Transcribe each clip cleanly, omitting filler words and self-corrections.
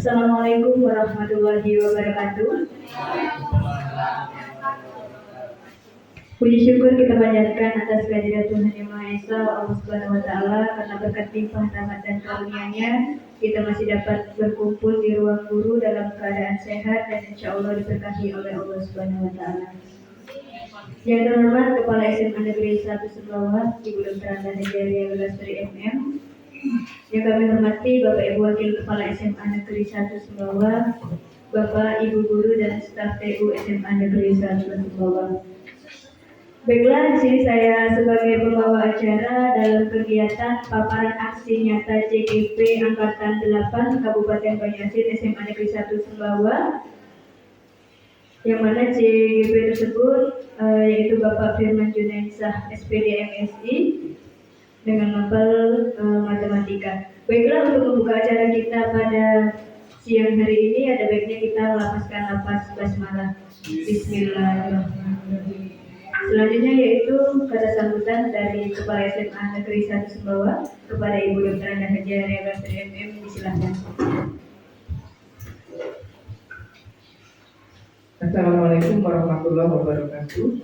Assalamualaikum warahmatullahi wabarakatuh. Puji syukur kita panjatkan atas kehadiran Tuhan Yang Maha Esa, Allah Subhanahu wa Ta'ala, karena berkat limpah rahmat dan karunia-Nya kita masih dapat berkumpul di ruang guru dalam keadaan sehat dan insya Allah diberkahi oleh Allah Subhanahu wa Ta'ala. Yang terhormat Kepala SMA Negeri 1 Sumbawa, Ibu Dr. Anda Hajaria Lestari MM. Yang kami hormati Bapak Ibu Wakil Kepala SMA Negeri 1 Sumbawa, Bapak Ibu Guru dan staf TU SMA Negeri 1 Sumbawa. Baiklah, di sini saya sebagai pembawa acara dalam kegiatan paparan aksi nyata CGP Angkatan 8 Kabupaten Banjarmasin SMA Negeri 1 Sumbawa, yang mana CGP tersebut yaitu Bapak Firman Junainsah SPD MSI dengan mapel matematika. Baiklah, untuk membuka acara kita pada siang hari ini ada baiknya kita melafazkan lafaz basmalah. Bismillahirrahmanirrahim. Selanjutnya yaitu kata sambutan dari Kepala SMA Negeri 1 Sumbawa kepada Ibu Dr. Anda Hajaria Lestari MM, disilahkan. Assalamualaikum warahmatullahi wabarakatuh.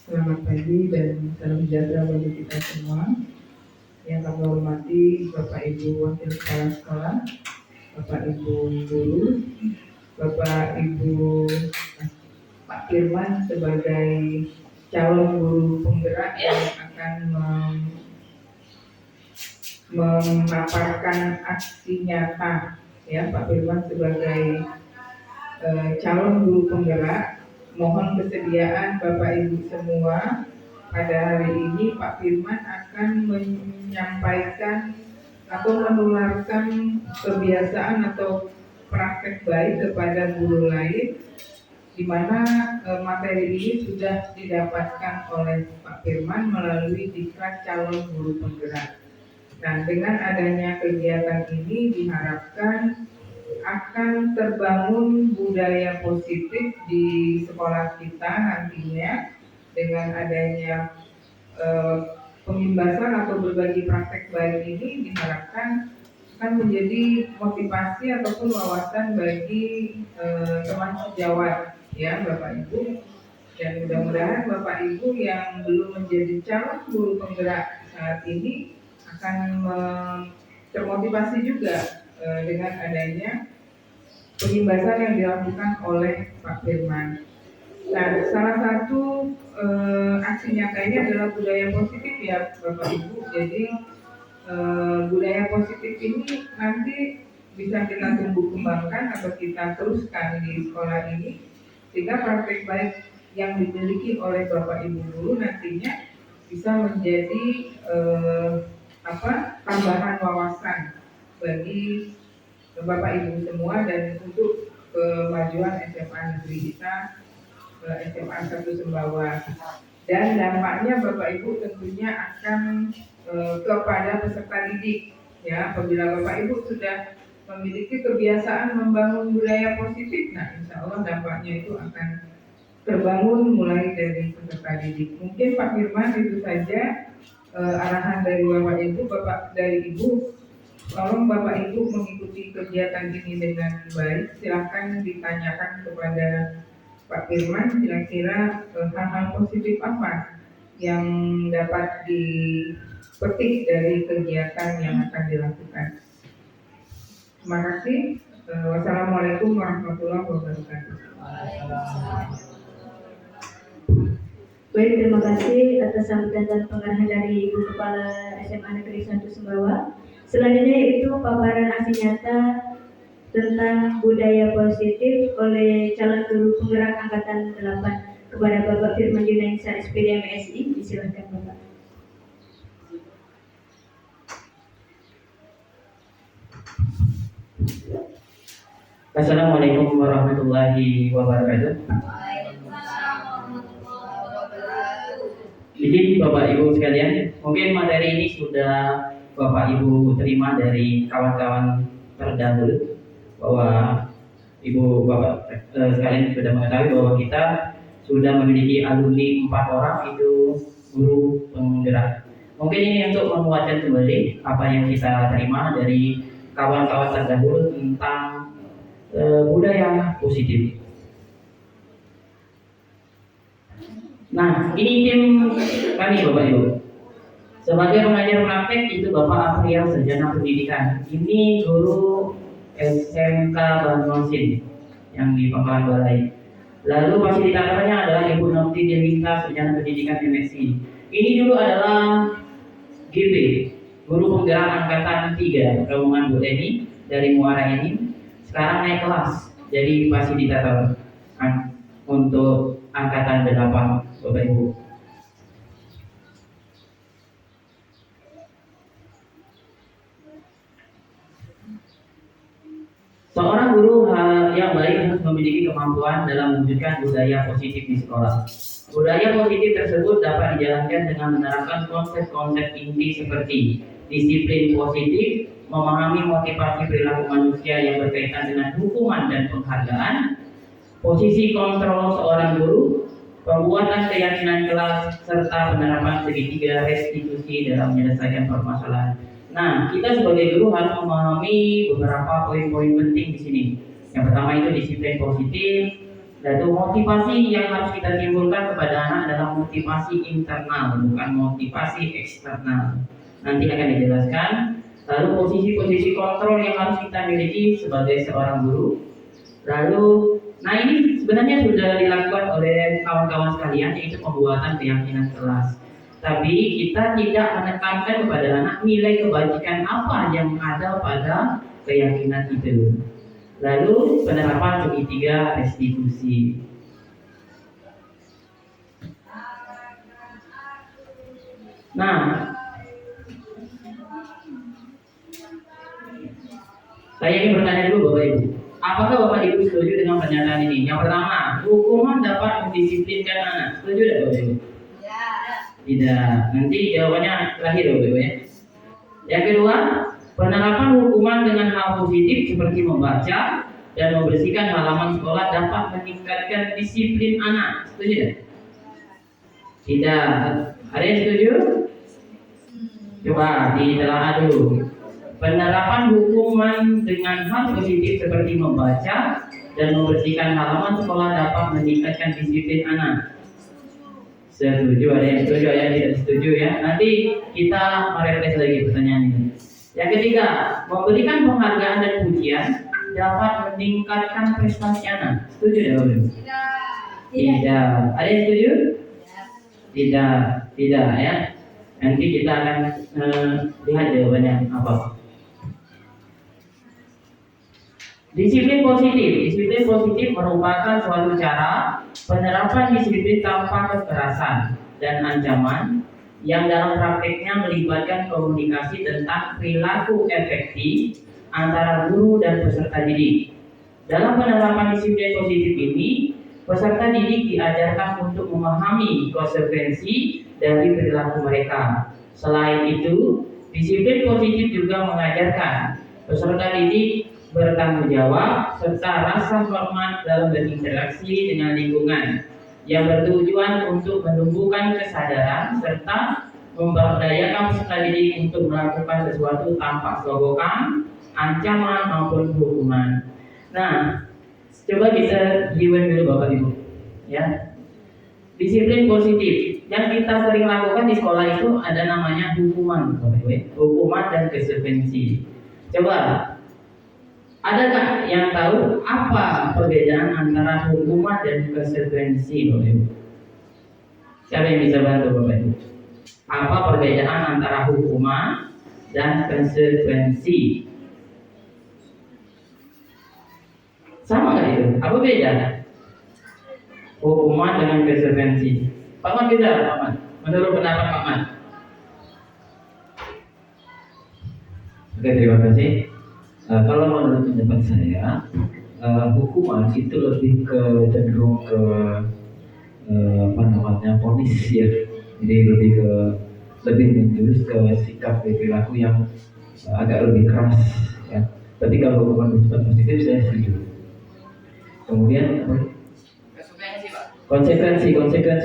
Selamat pagi dan salam sejahtera bagi kita semua. Yang kami hormati Bapak Ibu Wakil Kepala Sekolah, Bapak Ibu Guru, Bapak Ibu Pak Firman sebagai calon guru penggerak yang akan memaparkan aksi nyata, ya, Pak Firman sebagai calon guru penggerak. Mohon kesediaan Bapak Ibu semua. Pada hari ini Pak Firman akan menyampaikan atau menularkan kebiasaan atau praktek baik kepada guru lain, di mana materi ini sudah didapatkan oleh Pak Firman melalui diklat calon guru penggerak. Nah, dengan adanya kegiatan ini diharapkan akan terbangun budaya positif di sekolah kita nantinya. Dengan adanya pemimbasan atau berbagi praktek baik ini diharapkan akan menjadi motivasi ataupun wawasan bagi teman sejawat, ya Bapak Ibu. Dan mudah-mudahan Bapak Ibu yang belum menjadi calon guru penggerak saat ini akan termotivasi juga dengan adanya pemimbasan yang dilakukan oleh Pak Firman. Nah, salah satu aksi nyata ini adalah budaya positif, ya Bapak Ibu. Jadi budaya positif ini nanti bisa kita tumbuh kembangkan atau kita teruskan di sekolah ini, sehingga praktek baik yang dimiliki oleh Bapak Ibu guru nantinya bisa menjadi tambahan wawasan bagi Bapak Ibu semua dan untuk kemajuan SMA negeri kita, SMA 1 Sumbawa. Dan dampaknya Bapak Ibu tentunya akan kepada peserta didik, ya. Apabila Bapak Ibu sudah memiliki kebiasaan membangun budaya positif, nah insya Allah dampaknya itu akan terbangun mulai dari peserta didik. Mungkin Pak Firman itu saja arahan dari Bapak Ibu. Tolong Bapak Ibu mengikuti kegiatan ini dengan baik. Silahkan ditanyakan kepada Pak Firman kira-kira hal-hal positif apa yang dapat dipetik dari kegiatan yang akan dilakukan. Terima kasih. Wassalamualaikum warahmatullahi wabarakatuh. Baik, terima kasih atas sambutan dan pengarahan dari Ibu Kepala SMA Negeri 1 Sumbawa. Selanjutnya yaitu paparan aksi nyata tentang budaya positif oleh calon guru penggerak Angkatan 8 kepada Bapak Firman Junainsah SPD MSI. Disilahkan Bapak. Assalamualaikum warahmatullahi wabarakatuh. Jadi Bapak Ibu sekalian, mungkin materi ini sudah Bapak Ibu terima dari kawan-kawan terdahulu, bahwa Ibu Bapak sekalian sudah mengetahui bahwa kita sudah memiliki alumni 4 orang itu guru penggerak. Mungkin ini untuk menguatkan kembali apa yang kita terima dari kawan-kawan terdahulu tentang budaya positif. Nah, ini tim kami Bapak Ibu. Sebagai pengajar praktek itu Bapak April Sarjana Pendidikan. Ini guru SMK Banjarmasin yang di Pangkalan Balai. Lalu fasilitatornya adalah Ibu Nokti Delita Sarjana Pendidikan MSI. Ini dulu adalah GP, Guru Penggerak Angkatan 3 rombongan Bu Leni dari Muara ini. Sekarang naik kelas jadi fasilitator untuk Angkatan 8 Bapak Ibu. Seorang guru yang baik harus memiliki kemampuan dalam mewujudkan budaya positif di sekolah. Budaya positif tersebut dapat dijalankan dengan menerapkan konsep-konsep inti seperti disiplin positif, memahami motivasi perilaku manusia yang berkaitan dengan hukuman dan penghargaan, posisi kontrol seorang guru, pembuatan keyakinan kelas, serta penerapan segitiga restitusi dalam menyelesaikan permasalahan. Nah, kita sebagai guru harus memahami beberapa poin-poin penting di sini. Yang pertama itu disiplin positif, yaitu motivasi yang harus kita timbulkan kepada anak adalah motivasi internal, bukan motivasi eksternal. Nanti akan dijelaskan. Lalu posisi-posisi kontrol yang harus kita miliki sebagai seorang guru. Lalu, nah ini sebenarnya sudah dilakukan oleh kawan-kawan sekalian, yaitu pembuatan keyakinan kelas. Tapi kita tidak menekankan kepada anak nilai kebajikan apa yang ada pada keyakinan itu. Lalu penerapan segitiga restitusi. Nah, saya ingin bertanya dulu Bapak Ibu. Apakah Bapak Ibu setuju dengan pernyataan ini? Yang pertama, hukuman dapat mendisiplinkan anak. Setuju tidak Bapak Ibu? Tidak. Nanti jawabannya terakhir Bapak Ibu ya. Yang kedua, penerapan hukuman dengan hal positif seperti membaca dan membersihkan halaman sekolah dapat meningkatkan disiplin anak. Setuju tidak? Tidak. Ada yang setuju? Coba ditelaah dulu. Penerapan hukuman dengan hal positif seperti membaca dan membersihkan halaman sekolah dapat meningkatkan disiplin anak. Setuju, ada yang setuju, ada yang tidak setuju ya. Nanti kita merefleksi lagi pertanyaan ini. Yang ketiga, memberikan penghargaan dan pujian dapat meningkatkan prestasi anak. Setuju tidak Bapak Ibu? Tidak. Ada yang setuju? Tidak, tidak ya. Nanti kita akan lihat jawabannya apa. Disiplin positif merupakan suatu cara penerapan disiplin tanpa kekerasan dan ancaman yang dalam prakteknya melibatkan komunikasi tentang perilaku efektif antara guru dan peserta didik. Dalam penerapan disiplin positif ini, peserta didik diajarkan untuk memahami konsekuensi dari perilaku mereka. Selain itu, disiplin positif juga mengajarkan peserta didik bertanggung jawab serta rasa hormat dalam berinteraksi dengan lingkungan yang bertujuan untuk menumbuhkan kesadaran serta memberdayakan peserta didik untuk melakukan sesuatu tanpa slogan, ancaman maupun hukuman. Nah, coba kita review dulu Bapak Ibu, ya. Disiplin positif yang kita sering lakukan di sekolah itu ada namanya hukuman, Bapak Ibu, hukuman dan konsekuensi. Coba, adakah yang tahu apa perbedaan antara hukuman dan konsekuensi, Bapak Ibu? Siapa yang bisa bantu Bapak Ibu? Apa perbedaan antara hukuman dan konsekuensi? Sama nggak itu? Apa beda? Hukuman dengan konsekuensi. Pak Man beda, Pak Man. Menurut pendapat Pak Man. Oke, terima kasih. Kalau menurut pendapat saya, hukuman itu lebih ke cenderung ke vonis ya. Jadi lebih menjurus ke sikap perilaku yang agak lebih keras ya. Tapi kalau hukuman bersifat positif saya setuju. Kemudian konsekuensi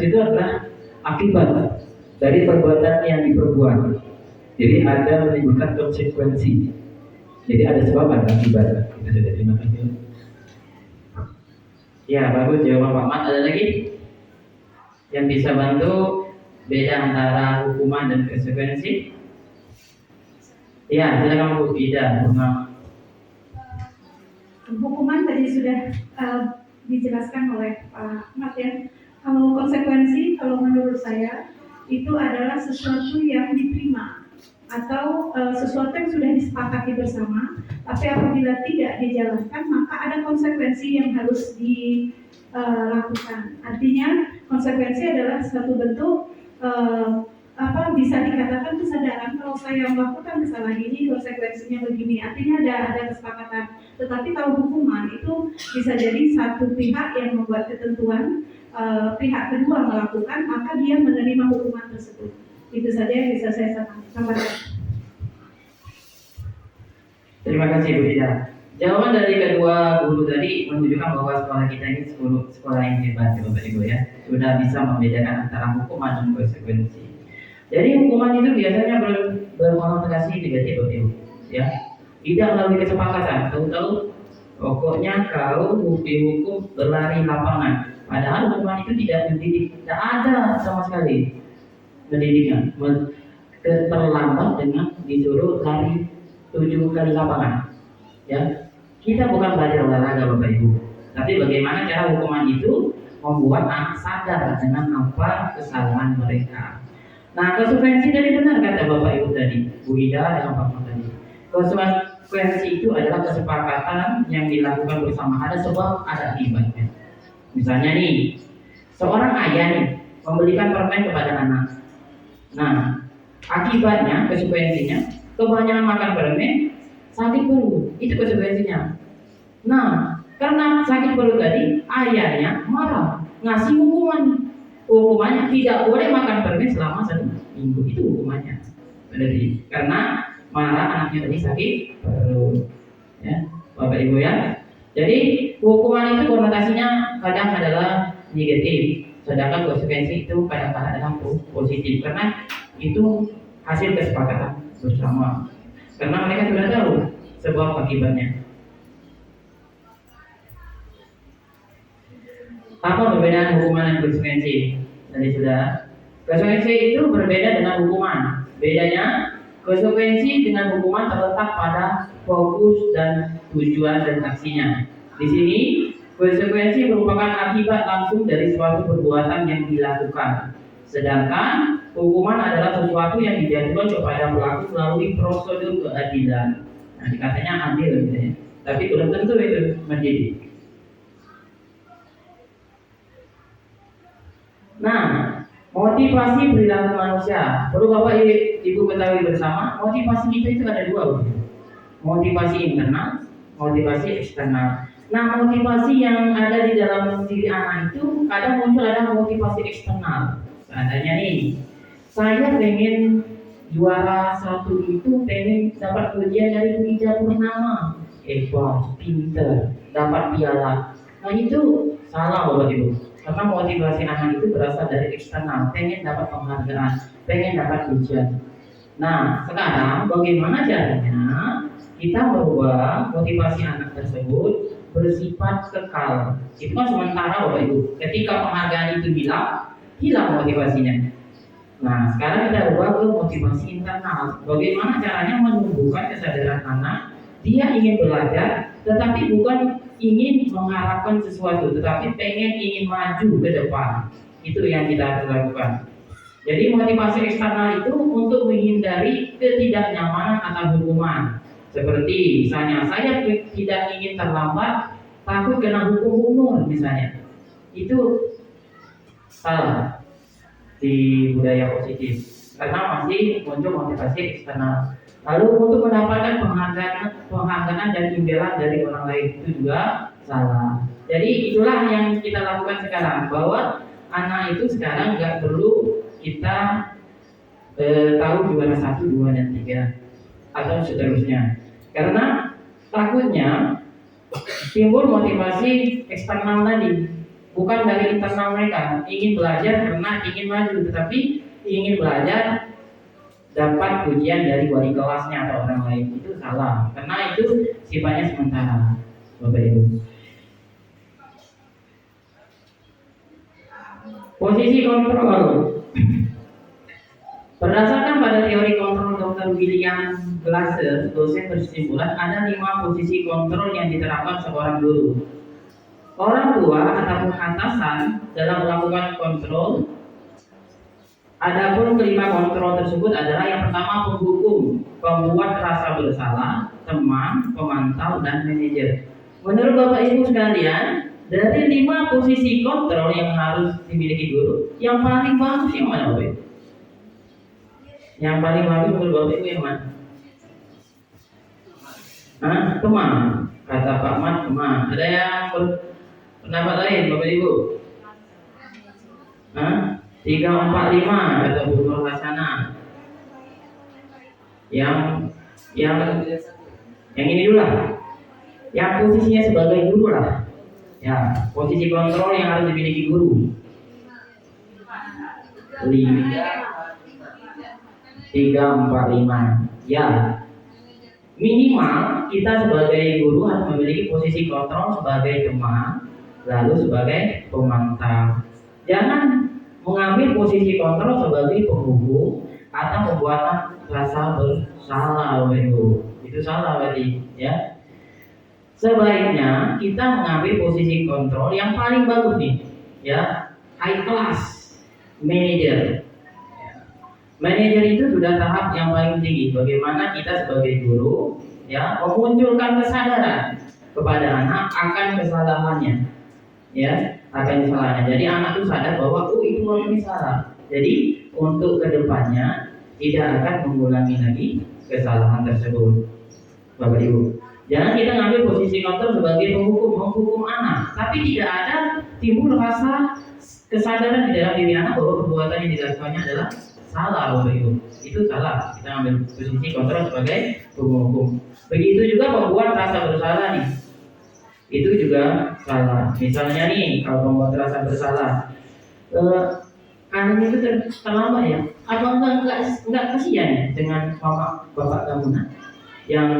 itu adalah akibat dari perbuatan yang diperbuat. Jadi ada menimbulkan konsekuensi. Jadi ada sebab ada akibat. Kita sudah terima kasih. Ya, bagus jawaban Pak Mat. Ada lagi yang bisa bantu beda antara hukuman dan konsekuensi? Ya, silakan Bu Ida. Hukuman tadi sudah dijelaskan oleh Pak Mat ya. Kalau konsekuensi, kalau menurut saya itu adalah sesuatu yang diterima atau sesuatu yang sudah disepakati bersama, tapi apabila tidak dijalankan maka ada konsekuensi yang harus dilakukan. Artinya konsekuensi adalah satu bentuk bisa dikatakan kesadaran kalau saya melakukan kesalahan ini konsekuensinya begini. Artinya ada kesepakatan. Tetapi kalau hukuman itu bisa jadi satu pihak yang membuat ketentuan, pihak kedua melakukan, maka dia menerima hukuman tersebut. Itu saja yang bisa saya sampaikan. Terima kasih Bu Ida. Jawaban dari kedua guru tadi menunjukkan bahwa sekolah kita ini sekolah yang hebat ya Bapak Ibu ya. Sudah bisa membedakan antara hukuman dan konsekuensi. Jadi hukuman itu biasanya berkonotasi negatif Bapak Ibu ya. Tidak melalui kesepakatan, tahu-tahu pokoknya kau dihukum berlari lapangan. Padahal hukuman itu tidak mendidik, tidak ada sama sekali mendidiknya. Terlambat dengan disuruh lari 7 kali lapangan. Ya, kita bukan belajar olahraga Bapak Ibu, tapi bagaimana cara hukuman itu membuat anak sadar dengan apa kesalahan mereka. Nah, konsekuensi dari benar kata Bapak Ibu tadi, Bu Ida dan Pak Mat tadi. Konsekuensi itu adalah kesepakatan yang dilakukan bersama. Ada sebab, ada akibatnya. Misalnya nih, seorang ayah nih membelikan permen kepada anak. Nah, akibatnya, konsekuensinya, kebanyakan makan permen, sakit perut. Itu konsekuensinya. Nah, karena sakit perut tadi, ayahnya marah, ngasih hukuman. Hukumannya tidak boleh makan permen selama 1 minggu. Itu hukumannya. Berarti karena marah anaknya tadi sakit perut. Ya, Bapak Ibu ya. Jadi hukuman itu konotasinya kadang adalah negatif, sedangkan konsekuensi itu kadang-kadang adalah positif karena itu hasil kesepakatan bersama. Karena mereka sudah tahu sebab akibatnya. Apa perbedaan hukuman dan konsekuensi? Tadi sudah. Konsekuensi itu berbeda dengan hukuman. Bedanya, konsekuensi dengan hukuman terletak pada fokus dan tujuan dan aksinya. Di sini, konsekuensi merupakan akibat langsung dari suatu perbuatan yang dilakukan. Sedangkan hukuman adalah sesuatu yang dijatuhkan kepada pelaku melalui prosedur keadilan. Nah, dikatanya adil gitu ya. Tapi belum tentu itu mendidik. Nah, motivasi perilaku manusia. Perlu Bapak Ibu ketahui bersama, motivasi kita itu ada 2. Motivasi internal, motivasi eksternal. Nah, motivasi yang ada di dalam diri anak itu kadang muncul ada motivasi eksternal. Seandainya nih, saya pengen juara 1 itu, pengen dapat pujian dari Bu Ida Purnama, hebat, pinter, dapat piala. Nah itu salah Bapak Ibu. Karena motivasi anak itu berasal dari eksternal, pengen dapat penghargaan, pengen dapat pujian. Nah, sekarang bagaimana caranya kita merubah motivasi anak tersebut bersifat kekal? Itu kan sementara Bapak Ibu. Ketika penghargaan itu hilang motivasinya. Nah, sekarang kita ubah ke motivasi internal. Bagaimana caranya menumbuhkan kesadaran anak? Dia ingin belajar, tetapi bukan ingin mengharapkan sesuatu, tetapi ingin maju ke depan. Itu yang kita harus lakukan. Jadi motivasi eksternal itu untuk menghindari ketidaknyamanan atau hukuman. Seperti misalnya saya tidak ingin terlambat, takut kena hukum umur misalnya. Itu salah di budaya positif karena masih muncul motivasi eksternal. Lalu untuk mendapatkan penghargaan dan imbalan dari orang lain itu juga salah. Jadi itulah yang kita lakukan sekarang, bahwa anak itu sekarang nggak perlu kita tahu juara 1, 2, dan 3 atau seterusnya. Karena takutnya timbul motivasi eksternal tadi, bukan dari internal mereka ingin belajar karena ingin maju, tetapi ingin belajar dapat pujian dari wali kelasnya atau orang lain, itu salah, karena itu sifatnya sementara, Bapak Ibu. Posisi kontrol. Berdasarkan pada teori kontrol Dr. William Glasser, dosen berkesimpulan ada 5 posisi kontrol yang diterapkan seorang guru. Orang tua ataupun atasan dalam melakukan kontrol. Adapun kelima kontrol tersebut adalah yang pertama penghukum, pembuat rasa bersalah, teman, pemantau, dan manajer. Menurut Bapak Ibu sekalian, dari 5 posisi kontrol yang harus dimiliki guru, yang paling bagus yang mana, Bapak Ibu? Yang paling bagus menurut Bapak Ibu yang mana? Teman. Kata Pak Mat, teman. Ada yang pendapat lain, Bapak Ibu? 3, 4, 5 kata Bu Nur Hasanah. Yang ini dulu lah. Yang posisinya sebagai guru lah. Ya, posisi kontrol yang harus dimiliki guru. 3, 4, 5. Ya. Minimal kita sebagai guru harus memiliki posisi kontrol sebagai teman, lalu sebagai pemantau. Jangan mengambil posisi kontrol sebagai penghukum atau pembuatan rasa bersalah, Ibu. Itu salah berarti, ya. Sebaiknya kita mengambil posisi kontrol yang paling bagus nih, ya, high class, manager. Manajer itu sudah tahap yang paling tinggi. Bagaimana kita sebagai guru, ya, memunculkan kesadaran kepada anak akan kesalahannya, ya, akan kesalahannya. Jadi anak itu sadar bahwa itu ini salah. Jadi untuk kedepannya tidak akan mengulangi lagi kesalahan tersebut, Bapak Ibu. Jangan kita ngambil posisi kontrol sebagai menghukum anak, tapi tidak ada timbul rasa kesadaran di dalam diri anak bahwa perbuatan yang dilakukannya adalah salah, Bapak Ibu. Itu salah. Kita ambil posisi kontrol sebagai penghukum. Begitu juga membuat rasa bersalah nih. Itu juga salah. Misalnya nih, kalau membuat rasa bersalah, anaknya itu terlambat ya. Apa enggak kasihan ya dengan mama bapak kamu yang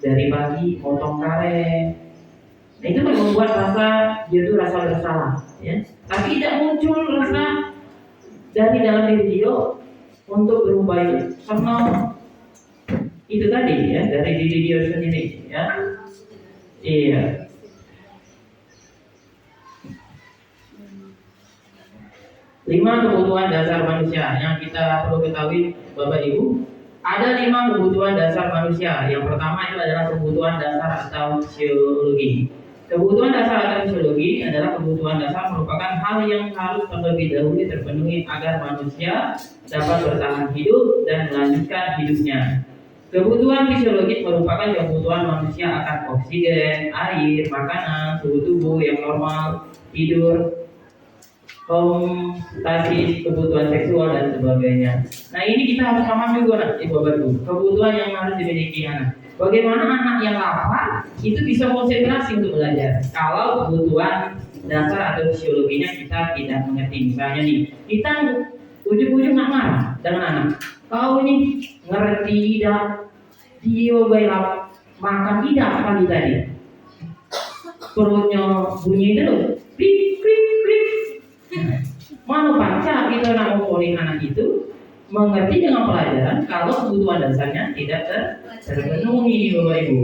dari pagi potong karet. Nah, itu kan membuat dia itu rasa bersalah, ya. Tapi tidak muncul rasa dari dalam diri dia untuk berubah itu, karena itu tadi ya dari diri dia sendiri, ya. Iya. Lima kebutuhan dasar manusia yang kita perlu ketahui, Bapak Ibu. Ada 5 kebutuhan dasar manusia. Yang pertama itu adalah kebutuhan dasar atau fisiologi. Kebutuhan dasar atau fisiologi adalah kebutuhan dasar merupakan hal yang harus terlebih dahulu terpenuhi agar manusia dapat bertahan hidup dan melanjutkan hidupnya. Kebutuhan fisiologis merupakan kebutuhan manusia akan oksigen, air, makanan, suhu tubuh yang normal, tidur, komputasi, kebutuhan seksual dan sebagainya. Nah, ini kita harus paham juga, Ibu-Bapak. Kebutuhan yang harus dimiliki anak. Bagaimana anak yang lapar itu bisa konsentrasi untuk belajar kalau kebutuhan dasar atau fisiologinya kita tidak mengerti. Misalnya nih, kita ujung-ujung nggak marah dengan anak. Kau ini ngerti tidak? Dia baik makan tidak pagi tadi. Perutnya bunyi terus. Klik klik klik. Mana baca kita nak memulai anak itu mengerti dengan pelajaran kalau kebutuhan dasarnya tidak terpenuhi, Bapak Ibu.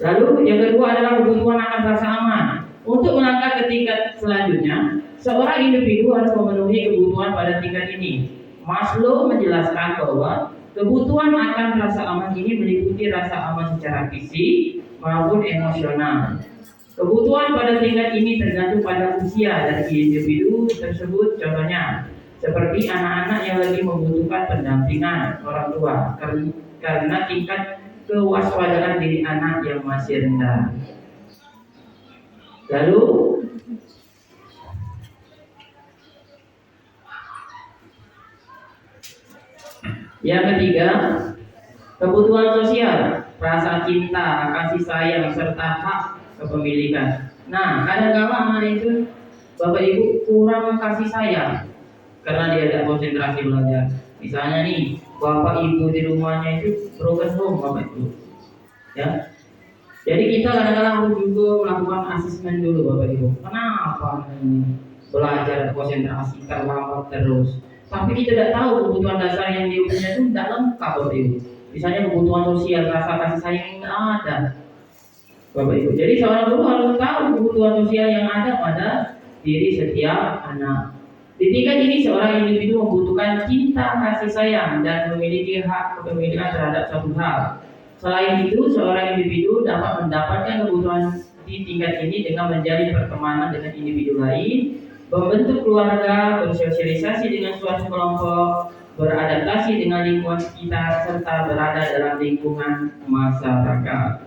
Lalu yang kedua adalah kebutuhan akan rasa aman. Untuk melangkah ke tingkat selanjutnya, seorang individu harus memenuhi kebutuhan pada tingkat ini. Maslow menjelaskan bahwa kebutuhan akan rasa aman ini meliputi rasa aman secara fisik maupun emosional. Kebutuhan pada tingkat ini tergantung pada usia dari individu tersebut. Contohnya, seperti anak-anak yang lagi membutuhkan pendampingan orang tua karena tingkat kewaspadaan diri anak yang masih rendah. Lalu, yang ketiga, kebutuhan sosial, rasa cinta, kasih sayang, serta hak kepemilikan. Nah, kadang-kadang anak itu, Bapak Ibu, kurang kasih sayang, karena dia tidak konsentrasi belajar. Misalnya nih, bapak ibu di rumahnya itu broken home bapak ibu, ya. Jadi kita kadang-kadang harus juga melakukan asesmen dulu bapak ibu. Kenapa belajar konsentrasi terlambat terus? Tapi kita tidak tahu kebutuhan dasar yang dia punya itu tidak lengkap bapak ibu. Misalnya kebutuhan sosial, rasa kasih sayang tidak ada bapak ibu. Jadi seorang guru harus tahu kebutuhan sosial yang ada pada diri setiap anak. Di tingkat ini seorang individu membutuhkan cinta kasih sayang dan memiliki hak kepemilikan terhadap suatu hal. Selain itu, seorang individu dapat mendapatkan kebutuhan di tingkat ini dengan menjalin pertemanan dengan individu lain, membentuk keluarga, bersosialisasi dengan suatu kelompok, beradaptasi dengan lingkungan sekitar, serta berada dalam lingkungan masyarakat.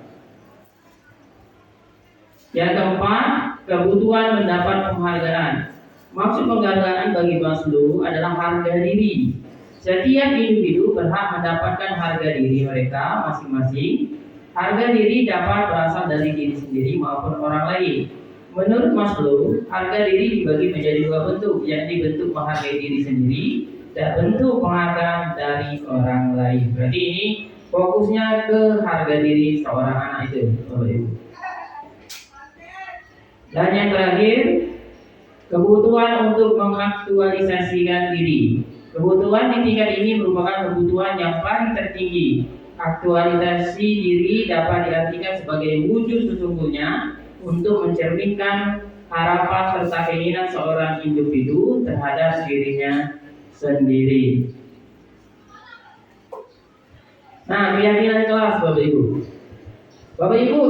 Yang keempat, kebutuhan mendapat penghargaan. Maksud penghargaan bagi Maslow adalah harga diri. Setiap individu berhak mendapatkan harga diri mereka masing-masing. Harga diri dapat berasal dari diri sendiri maupun orang lain. Menurut Maslow, harga diri dibagi menjadi dua bentuk, yakni bentuk menghargai diri sendiri dan bentuk penghargaan dari orang lain. Berarti ini fokusnya ke harga diri seorang anak itu, Bapak Ibu. Dan yang terakhir, kebutuhan untuk mengaktualisasikan diri. Kebutuhan di tingkat ini merupakan kebutuhan yang paling tertinggi. Aktualisasi diri dapat diartikan sebagai wujud sesungguhnya untuk mencerminkan harapan serta keinginan seorang individu terhadap dirinya sendiri. Nah, keyakinan kelas Bapak Ibu. Bapak Ibu,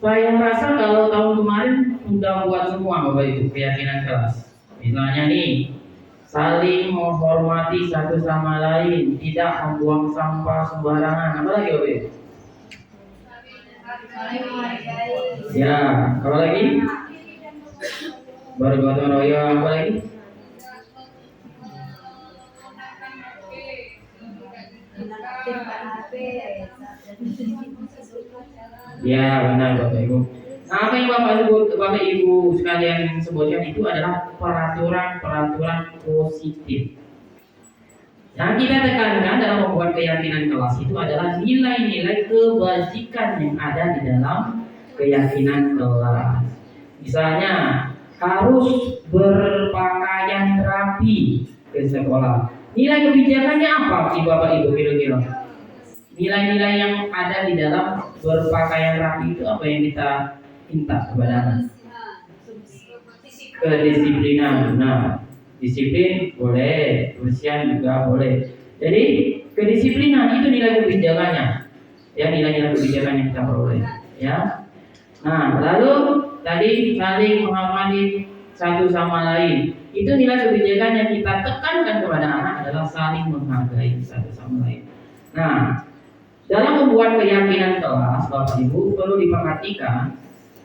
saya rasa kalau tahun kemarin sudah buat semua Bapak Ibu keyakinan kelas. Misalnya nih, saling menghormati satu sama lain, tidak membuang sampah sembarangan. Apa lagi Bapak Ibu? Ya, apa lagi? Bergotong royong, apa lagi? Ya, benar Bapak Ibu. Nah, apa yang Bapak Ibu sekalian sebutkan itu adalah peraturan positif. Yang kita tekankan dalam membuat keyakinan kelas itu adalah nilai-nilai kebajikan yang ada di dalam keyakinan kelas. Misalnya, harus berpakaian rapi ke sekolah. Nilai kebijakannya apa sih Bapak Ibu kira-kira? Nilai-nilai yang ada di dalam berpakaian rapi itu apa yang kita minta kepada anak? Kedisiplinan. Nah, disiplin boleh, kebersihan juga boleh. Jadi kedisiplinan itu nilai kebijakannya, ya, nilai-nilai kebijakan yang kita peroleh, ya. Nah, lalu tadi saling menghormati satu sama lain. Itu nilai kebijakan yang kita tekankan kepada anak adalah saling menghargai satu sama lain. Nah, dalam membuat keyakinan kelas, Bapak Ibu perlu diperhatikan.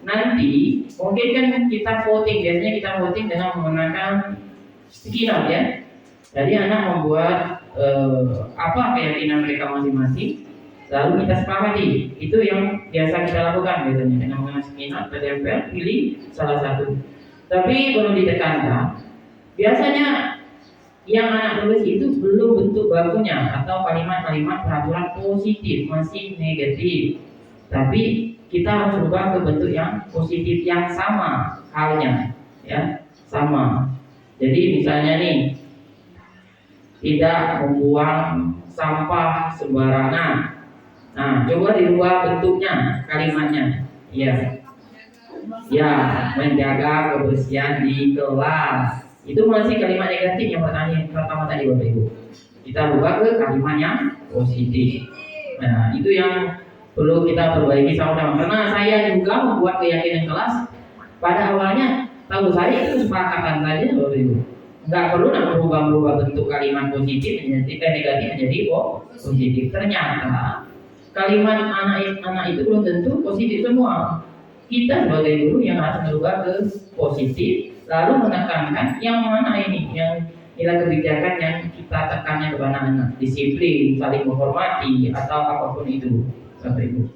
Nanti mungkin kan kita voting, biasanya kita voting dengan menggunakan sticky-note, ya. Jadi anak membuat apa keyakinan mereka masing-masing, lalu kita sepakati. Itu yang biasa kita lakukan biasanya dengan menggunakan sticky-note, tempel, pilih salah satu. Tapi perlu ditekankan, biasanya yang anak tulis itu belum bentuk bakunya atau kalimat-kalimat peraturan positif, masih negatif. Tapi kita harus berubah ke bentuk yang positif yang sama halnya, ya, sama. Jadi misalnya nih, tidak membuang sampah sembarangan. Nah, coba dirubah bentuknya, kalimatnya. Ya, ya, menjaga kebersihan di kelas. Itu masih kalimat negatif yang pertama tadi Bapak Ibu. Kita ubah ke kalimat yang positif. Nah, itu yang perlu kita perbaiki sama-sama. Karena saya juga membuat keyakinan kelas. Pada awalnya, tahu saya itu kesepakatan saja Bapak Ibu. Nggak perlu nak merubah bentuk kalimat positif menjadi negatif menjadi positif. Ternyata kalimat anak itu belum tentu positif semua. Kita sebagai guru yang harus merubah ke positif, lalu menekankan yang mana ini, yang nilai kebijakan yang kita tekannya kepada anak, disiplin, saling menghormati, atau apapun itu, Bapak Ibu.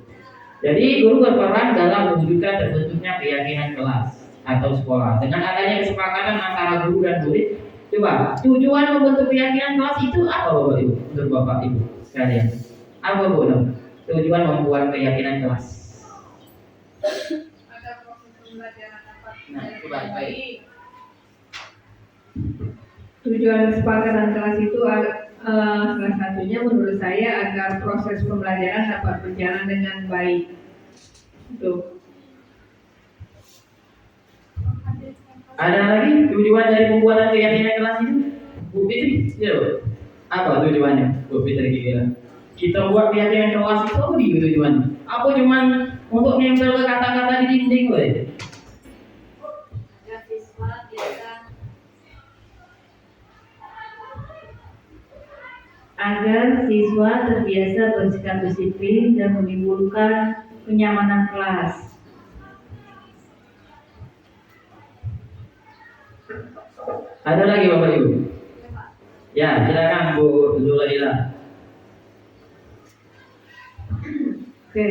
Jadi guru berperan dalam mewujudkan terbentuknya keyakinan kelas atau sekolah. Dengan adanya kesepakatan antara guru dan murid, Coba, tujuan membentuk keyakinan kelas itu apa Bapak Ibu? Untuk Bapak Ibu sekalian. Apa Bu? Tujuan membuat keyakinan kelas. Ada proses pembelajaran dapat Nah, coba baik. Tujuan kesepakatan kelas itu salah satunya menurut saya agar proses pembelajaran dapat berjalan dengan baik. Tuh. Ada lagi tujuan dari pembuatan keyakinan kelas itu? Bu Fitri, ya, apa tujuannya? Bu Fitri kira kita buat keyakinan kelas itu apa dia tujuannya? Apa cuman untuk nempel ke kata-kata di dinding, woy? Agar siswa terbiasa bersikap disiplin dan menimbulkan kenyamanan kelas. Ada lagi Bapak Ibu? Ya, silakan Bu Zulaila. Oke,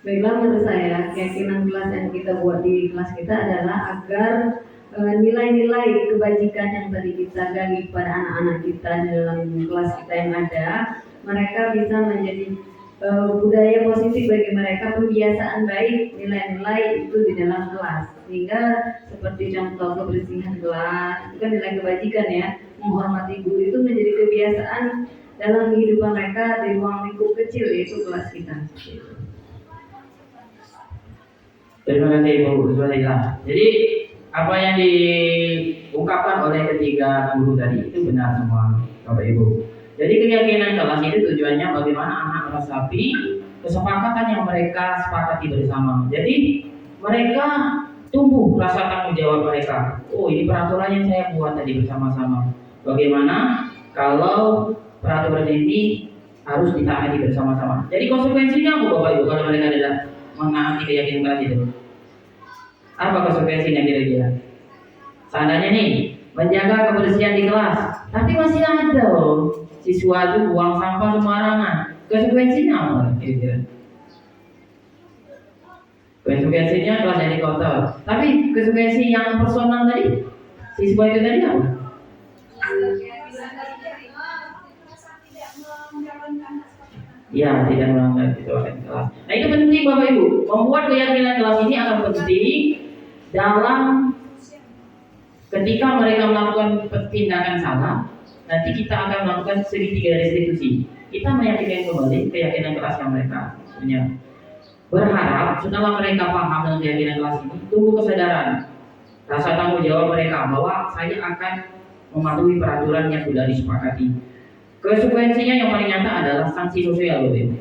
baiklah menurut saya keyakinan kelas yang kita buat di kelas kita adalah agar nilai-nilai kebajikan yang tadi kita gali pada anak-anak kita di dalam kelas kita yang ada, mereka bisa menjadi budaya positif bagi mereka, kebiasaan baik, nilai-nilai itu di dalam kelas. Sehingga seperti contoh kebersihan kelas, itu kan nilai kebajikan ya, menghormati guru itu menjadi kebiasaan dalam kehidupan mereka di ruang lingkup kecil yaitu kelas kita. Terima kasih Bu Zulaila. Jadi apa yang diungkapkan oleh ketiga guru tadi itu benar semua Bapak Ibu. Jadi keyakinan kelas itu tujuannya bagaimana anak meresapi kesepakatan yang mereka sepakati bersama. Jadi mereka tumbuh rasa tanggung jawab mereka. Oh, ini peraturan yang saya buat tadi bersama-sama. Bagaimana kalau peraturan ini harus ditaati bersama-sama. Jadi konsekuensinya apa Bapak Ibu kalau mereka tidak menaati keyakinan kelas itu? Apa konsekuensinya kira-kira? Seandainya nih menjaga kebersihan di kelas, tapi masih ada loh siswa itu buang sampah sembarangan. Konsekuensinya apa kira-kira? Konsekuensinya kelas jadi kotor. Tapi konsekuensi yang personal tadi, siswa itu tadi apa? Ya, tidak melanggar kebijakan kelas. Nah itu penting Bapak Ibu. Membuat keyakinan kelas ini akan penting dalam ketika mereka melakukan tindakan salah. Nanti kita akan melakukan segitiga restitusi. Kita meyakinkan kembali keyakinan kelas yang mereka punya. Berharap setelah mereka paham dengan keyakinan kelas ini, tumbuh kesadaran, rasa tanggung jawab mereka bahwa saya akan mematuhi peraturan yang sudah disepakati. Konsekuensinya yang paling nyata adalah sanksi sosial, betul.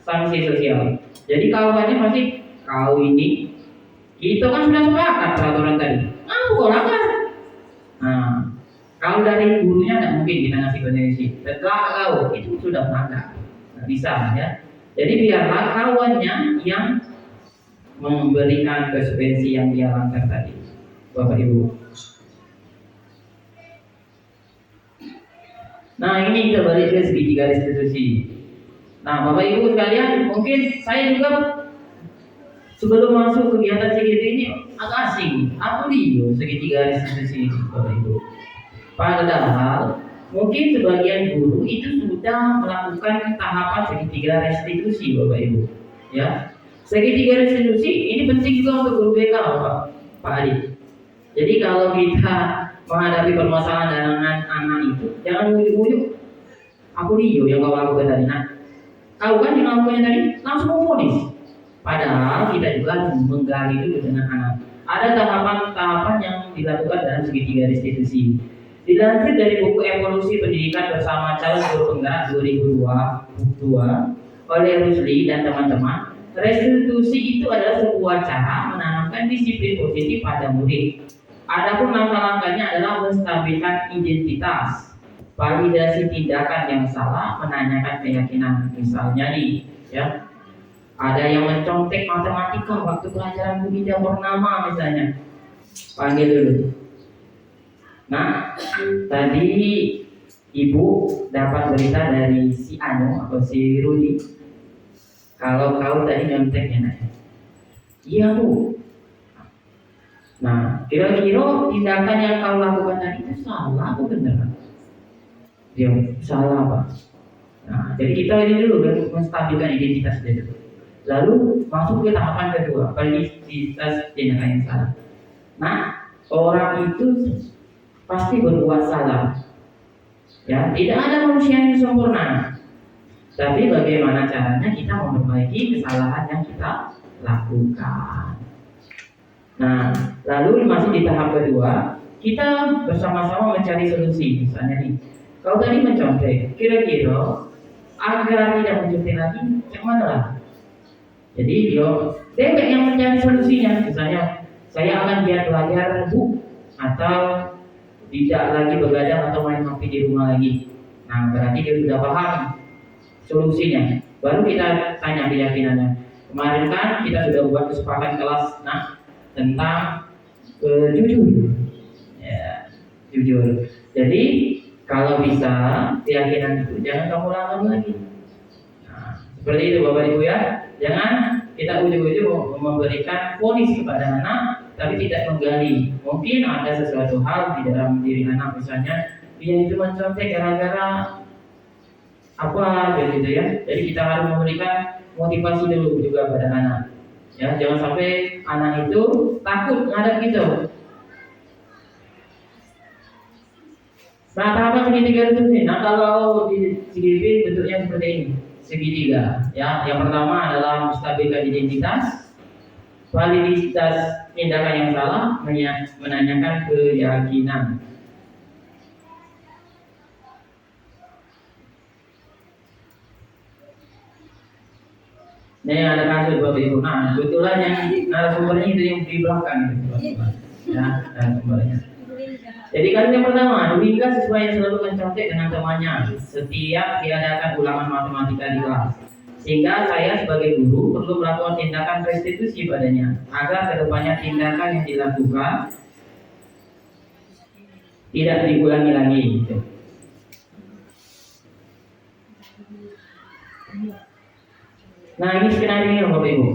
Sanksi sosial. Jadi kawannya pasti kau ini, kita kan sudah sepakat peraturan tadi. Kau langgar. Nah, kalau dari gurunya tidak mungkin kita ngasih konsekuensi. Setelah kau itu sudah melanggar, nggak bisa ya. Jadi biarlah kawannya yang memberikan konsekuensi yang dia langgar tadi, Bapak Ibu. Nah ini kita balik ke segitiga restitusi. Nah Bapak Ibu sekalian, mungkin saya juga sebelum masuk kegiatan segitiga ini agak asing. Apa dia segitiga restitusi ini Bapak Ibu? Padahal mungkin sebagian guru itu sudah melakukan tahapan segitiga restitusi Bapak Ibu. Ya, segitiga restitusi ini penting juga untuk guru BK Pak Adi. Jadi kalau kita menghadapi permasalahan dengan anak itu, jangan ujuk-ujuk aku Rio yang kau lakukan tadi. Nah, kau kan yang lakukannya tadi langsung memvonis. Padahal kita juga menggali itu dengan anak. Ada tahapan-tahapan yang dilakukan dalam segitiga restitusi. Dilansir dari buku Evolusi Pendidikan Bersama Calon Guru Penggerak 2002 oleh Rusli dan teman-teman, restitusi itu adalah sebuah cara menanamkan disiplin positif pada murid. Adapun langkah-langkahnya adalah menstabilkan identitas, validasi tindakan yang salah, menanyakan keyakinan. Misalnya nih, ya, ada yang mencontek matematika waktu pelajaran Bu Ida Purnama misalnya, panggil dulu. Nah, tadi Ibu dapat berita dari si Anu atau si Rudi, kalau kau tadi nyontek ya, nak. Iya Bu. Nah, kira-kira tindakan yang kau lakukan tadi itu salah atau benar? Dia salah, Pak. Nah, jadi kita ini dulu kan menstabilkan identitas dia dulu. Lalu masuk ke tahapan kedua, validitas tindakan yang salah. Nah, orang itu pasti berbuat salah. Ya, tidak ada manusia yang sempurna. Tapi bagaimana caranya kita memperbaiki kesalahan yang kita lakukan. Nah, lalu masih di tahap kedua, kita bersama-sama mencari solusi. Misalnya nih, kalau tadi mencontek, kira-kira agar tidak mencontek lagi, yang mana lah? Jadi dia yang mencari solusinya. Misalnya, saya akan giat belajar Bu, atau tidak lagi begadang atau main HP di rumah lagi. Nah, berarti dia sudah paham solusinya. Baru kita tanya keyakinannya. Kemarin kan kita sudah buat kesepakatan kelas, tentang jujur, ya, jujur. Jadi kalau bisa keyakinan itu jangan kamu lakukan lagi. Nah, seperti itu Bapak Ibu ya. Jangan kita ujung-ujung memberikan vonis kepada anak, tapi tidak menggali. Mungkin ada sesuatu hal di dalam diri anak, misalnya dia itu mencontek gara-gara apa begitu ya. Jadi kita harus memberikan motivasi dulu juga pada anak. Ya, jangan sampai anak itu takut menghadap kita. Nah, tahapan segitiga itu nih. Nah, kalau di CGP bentuknya seperti ini, segitiga. Ya, yang pertama adalah menstabilkan identitas, validitas tindakan yang salah, menanyakan keyakinan. Ini ada kasus Bapak Ibu. Nah, kebetulan yang narasumbernya itu yang di belakang itu, ya, narasumbernya. Jadi kan yang pertama, Dwingga siswa yang selalu mencontek dengan temannya setiap diadakan ulangan matematika di kelas. Sehingga saya sebagai guru perlu melakukan tindakan restitusi padanya agar kedepannya tindakan yang dilakukan tidak diulangi lagi. Gitu. Nah, ini skenario Bapak Ibu.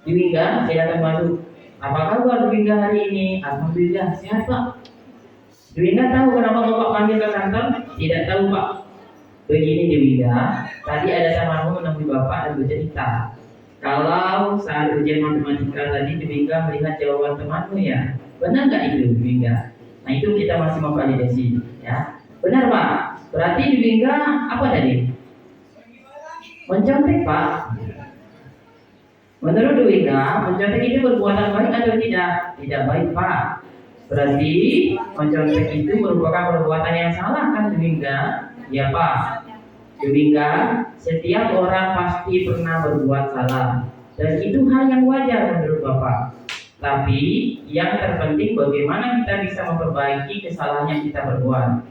Dwingga, saya datang masuk. Apa kabar Dwingga hari ini? Alhamdulillah sehat Pak. Dwingga tahu kenapa Bapak panggil ke kantor? Tidak tahu Pak. Begini Dwingga, tadi ada temanmu menemui Bapak dan bercerita. Kalau saat ujian matematika tadi Dwingga melihat jawaban temanmu ya, benar nggak itu Dwingga? Nah itu kita masih memvalidasi, ya. Benar Pak. Berarti Dwingga apa tadi? Mencontek Pak. Menurut Dwingga, mencontek itu perbuatan baik atau tidak? Tidak baik Pak. Berarti mencontek itu merupakan perbuatan yang salah kan Dwingga? Ya Pak. Dwingga, setiap orang pasti pernah berbuat salah dan itu hal yang wajar menurut Bapak. Tapi yang terpenting bagaimana kita bisa memperbaiki kesalahan yang kita perbuat.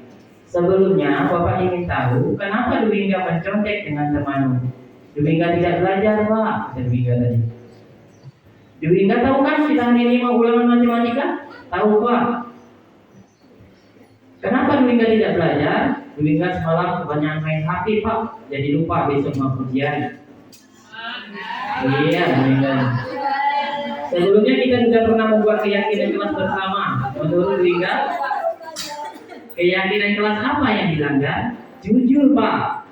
Sebelumnya Bapak ingin tahu kenapa Dwingga mencontek dengan temanmu. Dwingga tidak belajar Pak, Dwingga tadi. Dwingga tahu kan kita hari ini mau ulangan matematika? Tahu Pak. Kenapa Dwingga tidak belajar? Dwingga semalam kebanyakan main HP Pak, jadi lupa besok mau ujian. Iya Dwingga. Sebelumnya kita sudah pernah membuat keyakinan kelas bersama. Menurut Dwingga, keyakinan kelas apa yang dilanggar? Jujur Pak.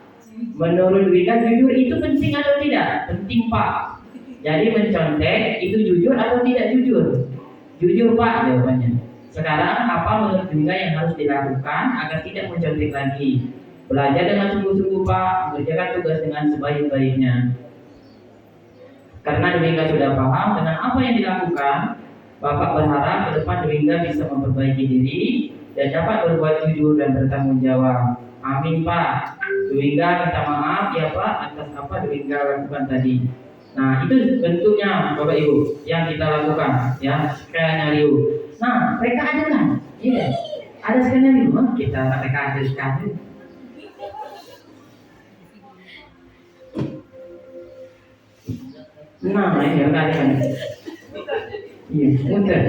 Menurut Dwingga jujur itu penting atau tidak? Penting Pak. Jadi mencontek itu jujur atau tidak jujur? Jujur Pak jawabannya. Sekarang apa menurut Dwingga yang harus dilakukan agar tidak mencontek lagi? Belajar dengan sungguh-sungguh Pak, mengerjakan tugas dengan sebaik-baiknya. Karena Dwingga sudah paham dengan apa yang dilakukan, Bapak berharap ke depan Dwingga bisa memperbaiki diri dan dapat berbuat jujur dan bertanggung jawab. Amin Pak. Dwingga minta maaf ya Pak atas apa Dwingga lakukan tadi. Nah itu bentuknya Bapak Ibu yang kita lakukan ya, skenario. Nah mereka ada kan? Iya, ada skenario. Kita mereka ada skenario. Nah ini yang tadi kan. Iya, mudah.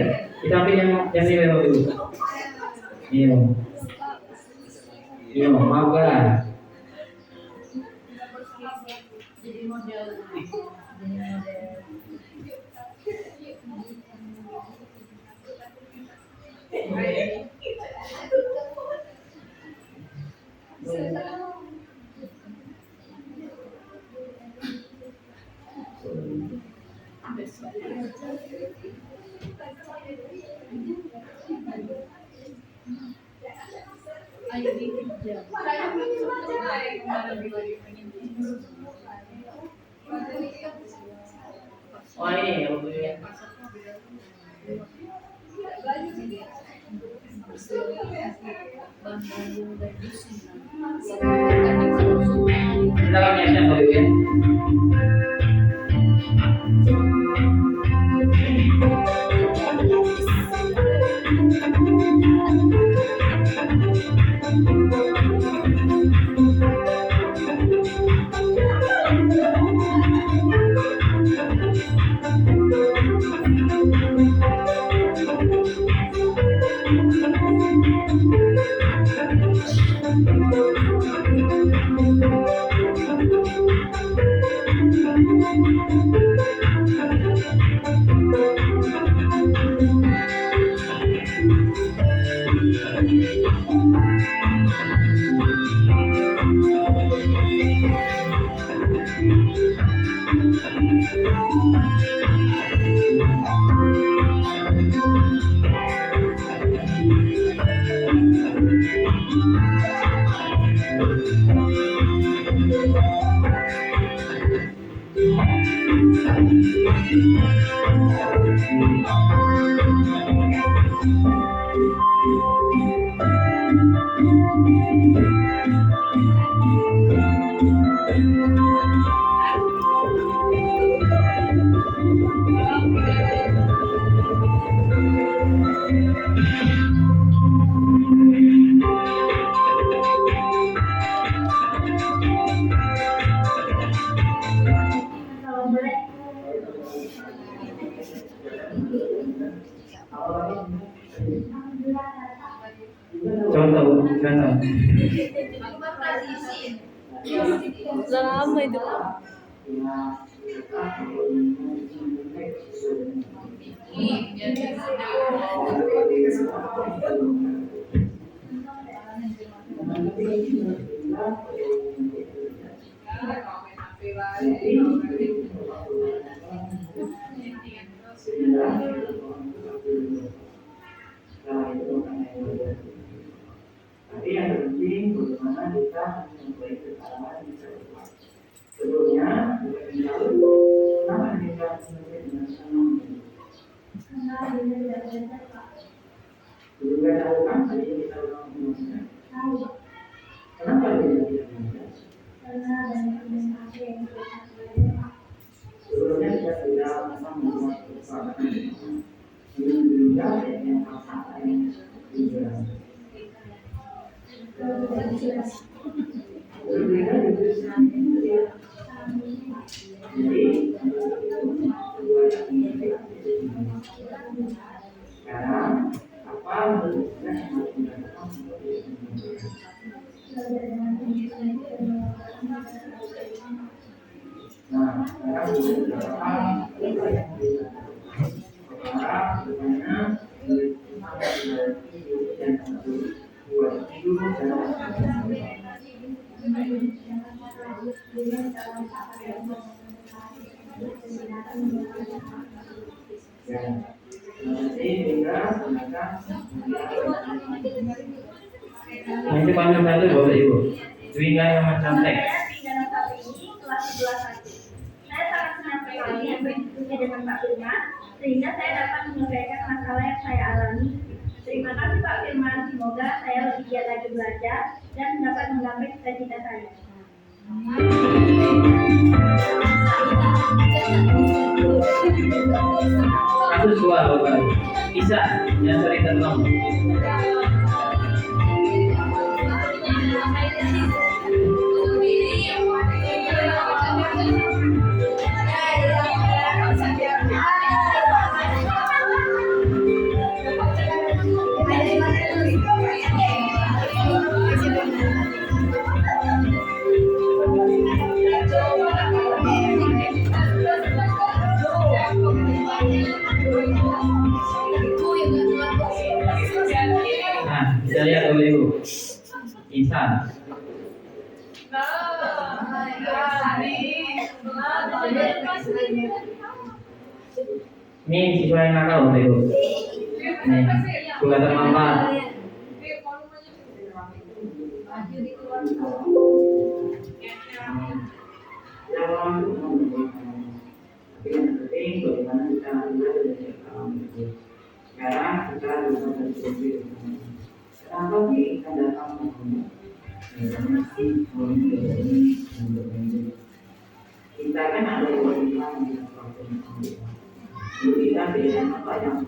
Kita ambil yang ini Bapak Ibu. Iya. Iya, maaf kan. Jadi model. Oh ini ya. Silakan ya Chef Bayu ya. Contoh. Lama itu. Tapi yang penting bagaimana kita memulai kesalahan di depan. Sebelumnya, kenapa kita memulai dengan senang? Belum kita tahu kan, jadi kita ulang mengulasnya. Kenapa dia tidak mengulas? Sebelumnya kita sudah membuat kesalahan. Belum juga yang masalah yang juga. Sekarang apa bentuknya nah, nanti panggil satu Bapak Ibu. Dwingga yang macam teks. Saya sangat senang sekali berdiskusi dengan Pak Firman, sehingga saya dapat menyelesaikan masalah yang saya alami. Terima kasih Pak Firman, semoga saya lebih giat lagi belajar dan dapat menggapai cita-cita saya. Kasus dua Bapak. Bisa yang cerita tolong. Nah, kita lihat Bapak Ibu. Insan. Ini siswa yang nakal Bapak Ibu. Nih, bukan terlambat. Yang penting bagaimana kita belajar dari pengalaman itu. Sekarang kita bisa berpikir. Kenapa sih kita datang ke sini? Kita kan ada kewajiban di proses ini. Kita dengan apa yang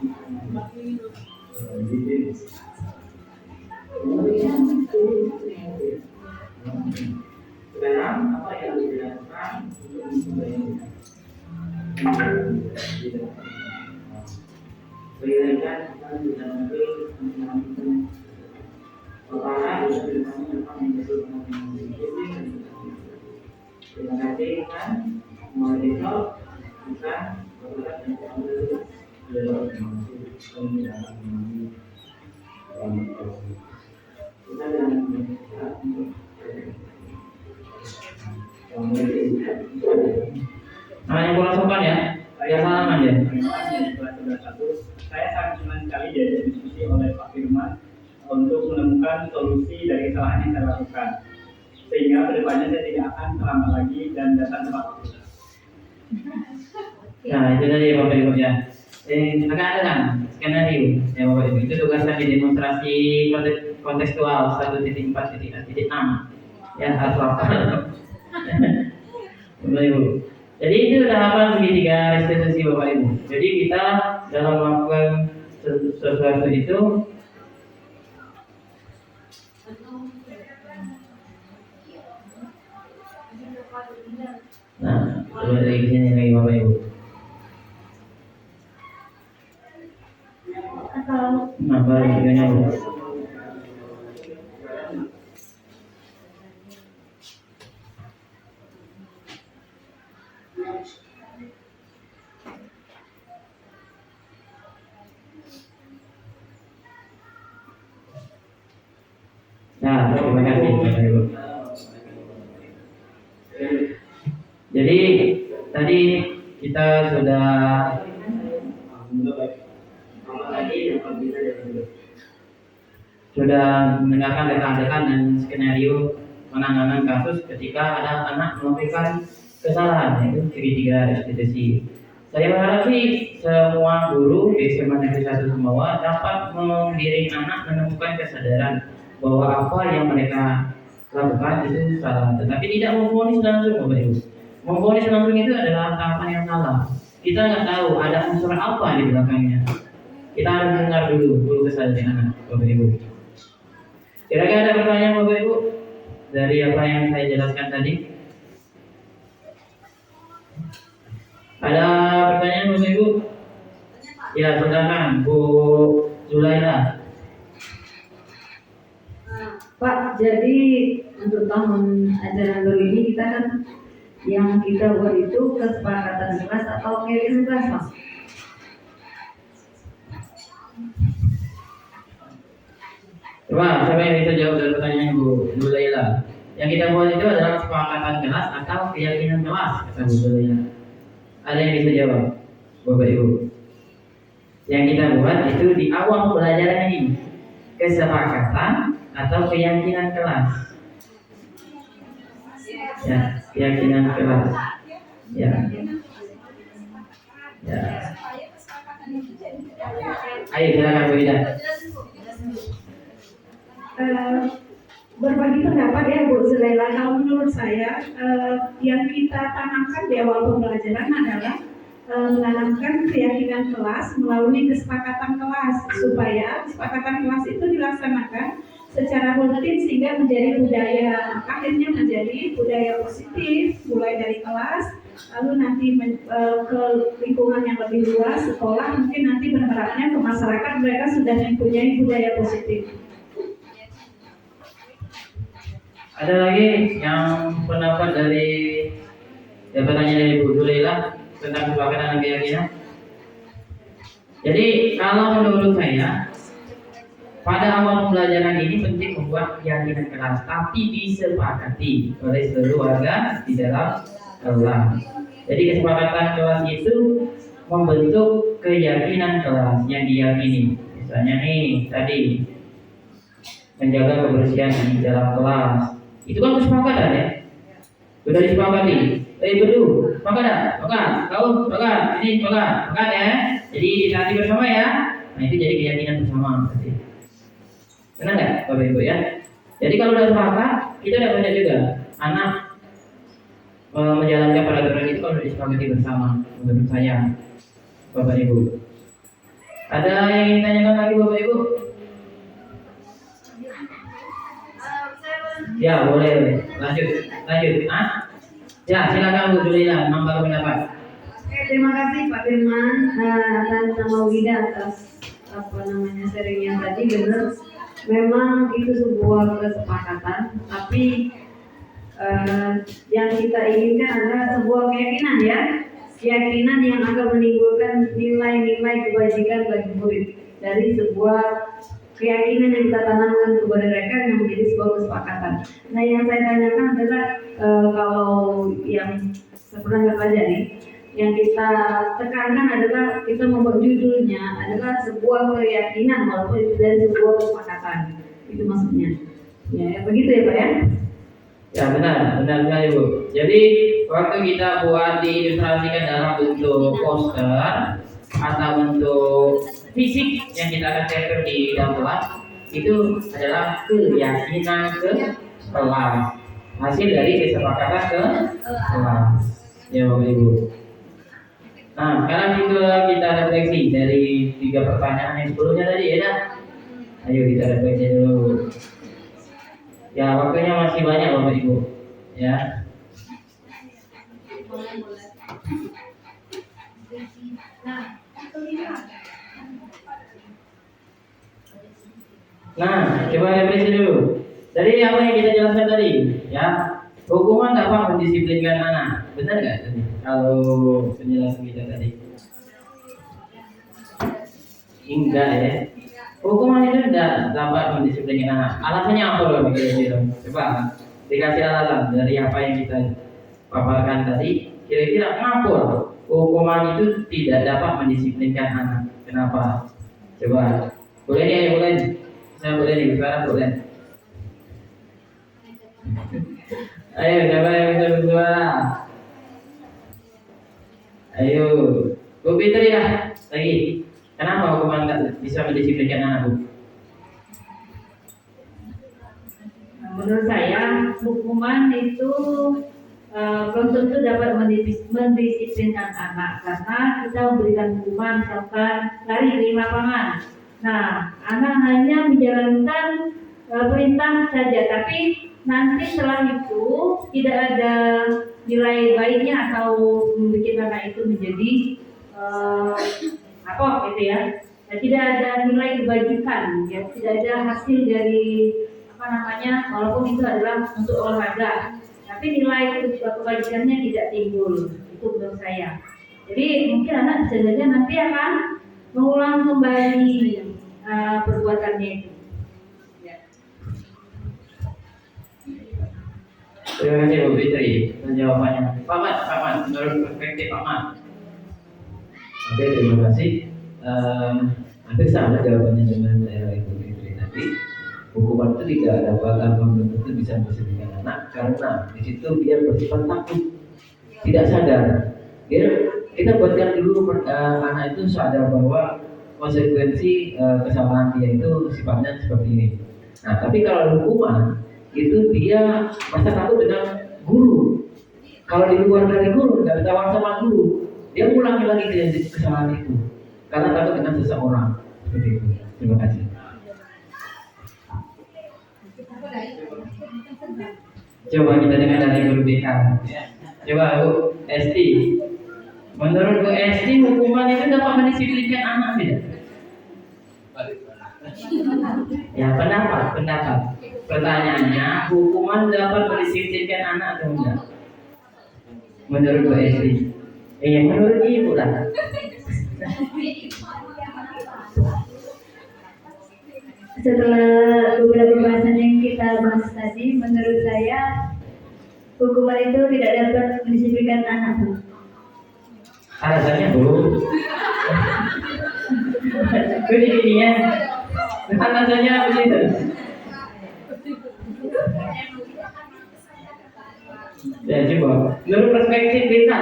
sekarang apa yang dilakukan untuk membayar bayarkan kita tidak mungkin perkara terima kasih kan mulai besok kita namanya kurang sopan ya, kayak salaman ya. Saya sangat senang sekali diajak diskusi oleh Pak Firman untuk menemukan solusi dari kesalahan yang saya lakukan, sehingga kedepannya saya tidak akan terlambat lagi dan datang tepat waktu. Nah itu tadi Bapak Ibu ya. Ada kan skenario ya Bapak Ibu, itu tugas tadi demonstrasi kontekstual 1.4.6 ya atau apa Bapak Ibu. Jadi itu tahapan segitiga restitusi Bapak Ibu. Jadi kita dalam melakukan sesuatu itu nah, coba dari sini lagi Bapak Ibu. Nah, baru juga nyambung. Nah, terima kasih Bapak Ibu. Jadi tadi kita sudah mendengarkan rekan-rekan dan skenario penanganan kasus ketika ada anak melakukan kesalahan, yaitu segitiga restitusi. Saya berharap sih semua guru di SMA Negeri 1 Sumbawa dapat membimbing anak menemukan kesadaran bahwa apa yang mereka lakukan itu salah, tetapi tidak memvonis langsung Bapak Ibu. Memvonis langsung itu adalah tahapan yang salah. Kita nggak tahu ada unsur apa di belakangnya. Kita harus dengar dulu kesadaran anak Bapak Ibu. Kira-kira ada pertanyaan Bapak Ibu dari apa yang saya jelaskan tadi? Ada pertanyaan Bapak Ibu? Ya, silakan Bu Zulaila. Pak, jadi untuk tahun ajaran baru ini kita kan yang kita buat itu kesepakatan kelas atau kegiatan kelas, Pak? Coba, siapa yang bisa jawab dari pertanyaan Bu Zulaila? Yang kita buat itu adalah kesepakatan kelas atau keyakinan kelas, kata Bu Zulaila. Ada yang bisa jawab, Bapak Ibu? Yang kita buat itu di awal pelajaran ini, kesepakatan atau keyakinan kelas. Ya, keyakinan kelas. Ya. Ayo silakan Bu Ida. Berbagi pendapat ya Bu Zulaila. Kalau menurut saya yang kita tanamkan di awal pembelajaran adalah menanamkan keyakinan kelas melalui kesepakatan kelas, supaya kesepakatan kelas itu dilaksanakan secara rutin sehingga menjadi budaya, akhirnya menjadi budaya positif mulai dari kelas, lalu nanti ke lingkungan yang lebih luas, sekolah, mungkin nanti berharapnya ke masyarakat mereka sudah mempunyai budaya positif. Ada lagi yang pendapat dari pertanyaan dari Bu Zulaila tentang kesepakatan dan keyakinan? Jadi kalau menurut saya pada awal pembelajaran ini penting membuat keyakinan kelas, tapi disepakati oleh seluruh warga di dalam kelas. Jadi kesepakatan kelas itu membentuk keyakinan kelas yang diyakini. Misalnya nih tadi menjaga kebersihan di dalam kelas. Itu kan kesepakatan ya. Sudah disepakati. Berdua, makan dah, makan, kau makan, ini makan ya. Jadi disepakati bersama ya. Nah itu jadi keyakinan bersama. Benar nggak, Bapak Ibu ya? Jadi kalau udah sepakat, kita udah banyak juga anak menjalankan peraturan itu kalau disepakati bersama. Menurut saya, Bapak Ibu. Ada yang ingin tanyakan lagi, Bapak Ibu? Ya boleh, lanjut. Ah? Ya silakan Bu Julina, nambah pendapat. Oke, terima kasih Pak Firman atas nama Wida atas sharing yang tadi. Benar, memang itu sebuah kesepakatan, tapi yang kita inginkan adalah sebuah keyakinan ya, keyakinan yang akan menimbulkan nilai-nilai kebajikan bagi murid dari sebuah keyakinan yang kita tanamkan kepada mereka yang menjadi sebuah kesepakatan. Nah, yang saya tanyakan adalah kalau yang saya pernah pelajari, yang kita tekankan adalah kita membuat judulnya adalah sebuah keyakinan walaupun itu dari sebuah kesepakatan. Itu maksudnya. Ya, begitu ya Pak ya? Ya benar sekali Bu. Jadi waktu kita buat diilustrasikan dalam bentuk poster atau bentuk fisik yang kita akan tempel di dalam kelas, itu adalah keyakinan ke kelas, hasil dari kesepakatan ke kelas. Ya Bapak Ibu. Nah sekarang juga kita refleksi dari 3 pertanyaan yang sebelumnya tadi ya. Ayo kita refleksi dulu. Ya waktunya masih banyak Bapak Ibu. Ya. Nah, coba revisi dulu. Dari apa yang kita jelaskan tadi, ya, hukuman dapat mendisiplinkan anak. Benar nggak tadi? Kalau penjelasan kita tadi, enggak ya. Hukuman itu tidak dapat mendisiplinkan anak. Alasannya apa loh? Kira-kira? Coba dikasih alasan dari apa yang kita paparkan tadi. Kira-kira kenapa hukuman itu tidak dapat mendisiplinkan anak? Kenapa? Coba. Boleh nih, boleh. Saya boleh nih, sekarang boleh. Ayo, siapa yang bisa bersuara? Ayo, Bu Fitri lah lagi. Kenapa hukuman tak bisa mendisiplinkan anak, Bu? Menurut saya hukuman itu belum tentu dapat mendisiplinkan anak karena kita memberikan hukuman misalkan lari di lapangan. Nah, anak hanya menjalankan perintah saja, tapi nanti setelah itu tidak ada nilai baiknya atau membuat anak itu menjadi apa gitu ya. Dan tidak ada nilai kebajikan, ya, tidak ada hasil dari apa namanya, walaupun itu adalah untuk olahraga, tapi nilai kebajikannya tidak timbul. Itu menurut saya. Jadi mungkin anak bisa saja nanti akan mengulang kembali perbuatannya itu. Terima kasih Bu Fitri jawabannya. Pak Mat, menurut perspektif Pak Mat. Oke, terima kasih. Hampir sama jawabannya dengan Ibu Fitri tadi. Hukuman itu tidak dapat belum tentu bisa mendisiplinkan anak karena di situ dia bersifat takut, tidak sadar. Kita buatkan dulu anak itu sadar bahwa konsekuensi kesalahan dia itu sifatnya seperti ini. Nah, tapi kalau hukuman itu dia masa takut dengan guru. Kalau di luar dari guru, nggak ditawar sama guru, dia ulangi lagi kesalahan itu karena takut dengan seseorang. Seperti itu. Terima kasih. Coba kita dengar dari guru BK. Coba Bu Esti. Menurut Bu Esti, hukuman itu dapat mendisiplinkan anak tidak? Ya, pendapat. Pertanyaannya, hukuman dapat mendisiplinkan anak atau enggak? Menurut Bu Esti. Menurut Ibu lah. Setelah beberapa bahasan yang kita bahas tadi, menurut saya hukuman itu tidak dapat mendisiplinkan anak, Bu. Alasannya bu, begini ya, alasannya begitu. Ya coba, menurut perspektif kita,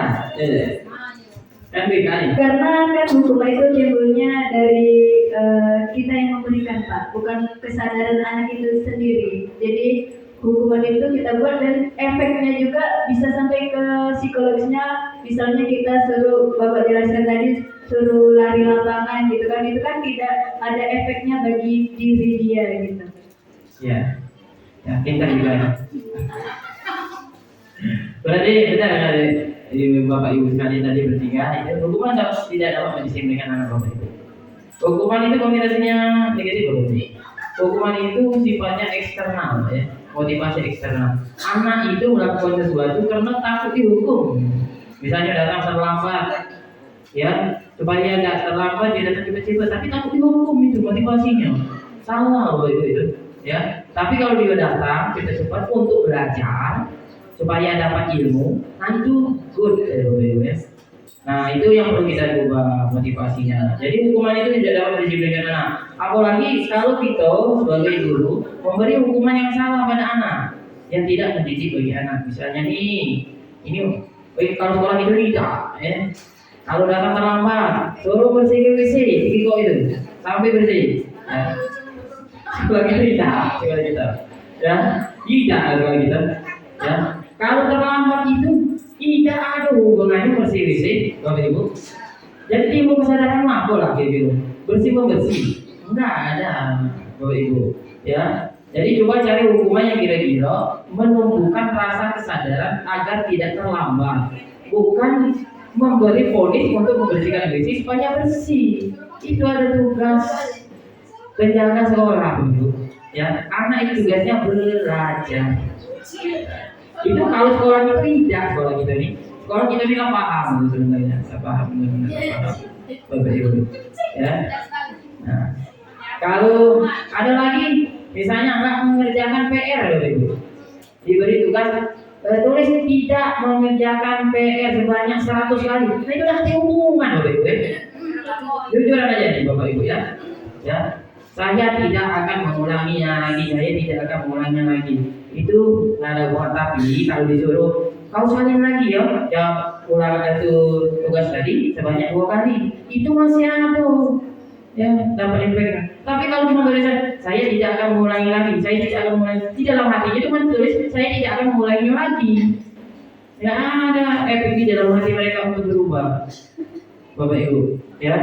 kan beda nih. Karena kan hukuman itu timbulnya dari kita yang memberikan Pak, bukan kesadaran anak itu sendiri. Jadi hukuman itu kita buat dan efeknya juga bisa sampai ke psikologisnya. Misalnya kita suruh Bapak jelaskan tadi, suruh lari lapangan gitu kan, itu kan tidak ada efeknya bagi diri dia gitu. Ya, ya pintar juga ya. Berarti benar Bapak Ibu sekalian tadi bertiga, itu hukuman tidak dapat mendisiplinkan anak Bapak Ibu. Hukuman itu konotasinya negatif Bapak Ibu. Hukuman itu sifatnya eksternal ya, motivasi eksternal. Anak itu melakukan sesuatu karena takut dihukum. Misalnya datang terlambat, ya supaya tidak terlambat dia datang cepat-cepat, tapi takut dihukum itu motivasinya. Salah Bapak Ibu itu, ya. Tapi kalau dia datang cepat-cepat untuk belajar supaya dapat ilmu, nah itu good ya Bapak Ibu ya. Nah itu yang perlu kita ubah motivasinya. Jadi hukuman itu tidak dapat mendisiplinkan anak. Apalagi kalau kita sebagai guru memberi hukuman yang salah pada anak yang tidak mendidik bagi anak. Misalnya nih, ini kalau sekolah itu tidak, ya. Kalau datang terlambat, suruh bersih WC, kok itu sampai bersih. Ya. Sekolah kita tidak, sekolah kita, ya tidak sekolah kita, ya. Kalau terlambat itu tidak ada hubungannya bersih WC, Bapak Ibu. Jadi timbul kesadaran apa lah gitu, bersih membersih, enggak ada, Bapak Ibu, ya. Jadi coba cari hukuman yang kira-kira menumbuhkan rasa kesadaran agar tidak terlambat, bukan memberi vonis untuk membersihkan WC supaya bersih. Itu ada tugas penjaga sekolah, Ibu. Ya, karena itu tugasnya belajar. Itu kalau sekolah kita tidak, sekolah kita ini nggak paham sebenarnya, nggak paham benar-benar paham, Bapak Ibu. Ya. Nah, kalau ada lagi, misalnya nggak mengerjakan PR, Bapak Ibu, diberi tugas tulis tidak mengerjakan PR sebanyak 100 kali. Nah itu udah hukuman Bapak Ibu. Jujuran aja nih Bapak Ibu ya. Ya. Saya tidak akan mengulanginya lagi. Saya tidak akan mengulanginya lagi. Itu nggak ada buat, tapi kalau disuruh kau salin lagi ya, ulang itu tugas tadi sebanyak 2 kali. Itu masih ada ya dapat impact. Tapi kalau cuma tulisan saya tidak akan mengulangi lagi, saya tidak akan mengulangi, di dalam hatinya itu menulis saya tidak akan mengulangi lagi. Ya ada efek di dalam hati mereka untuk berubah, Bapak Ibu, ya.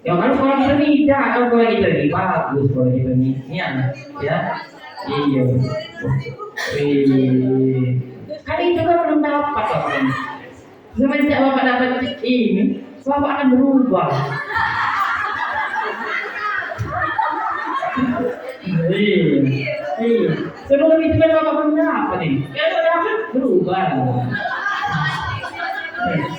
Ya kalau sekolah kita tidak, kalau sekolah kita ini bagus, sekolah kita ini, ya. Iya. Kali itu kan belum dapat Bapak ini. Semenjak Bapak dapat ini, Bapak akan berubah. Iya. Sebelum itu kan Bapak belum dapat nih. Ya dapat berubah.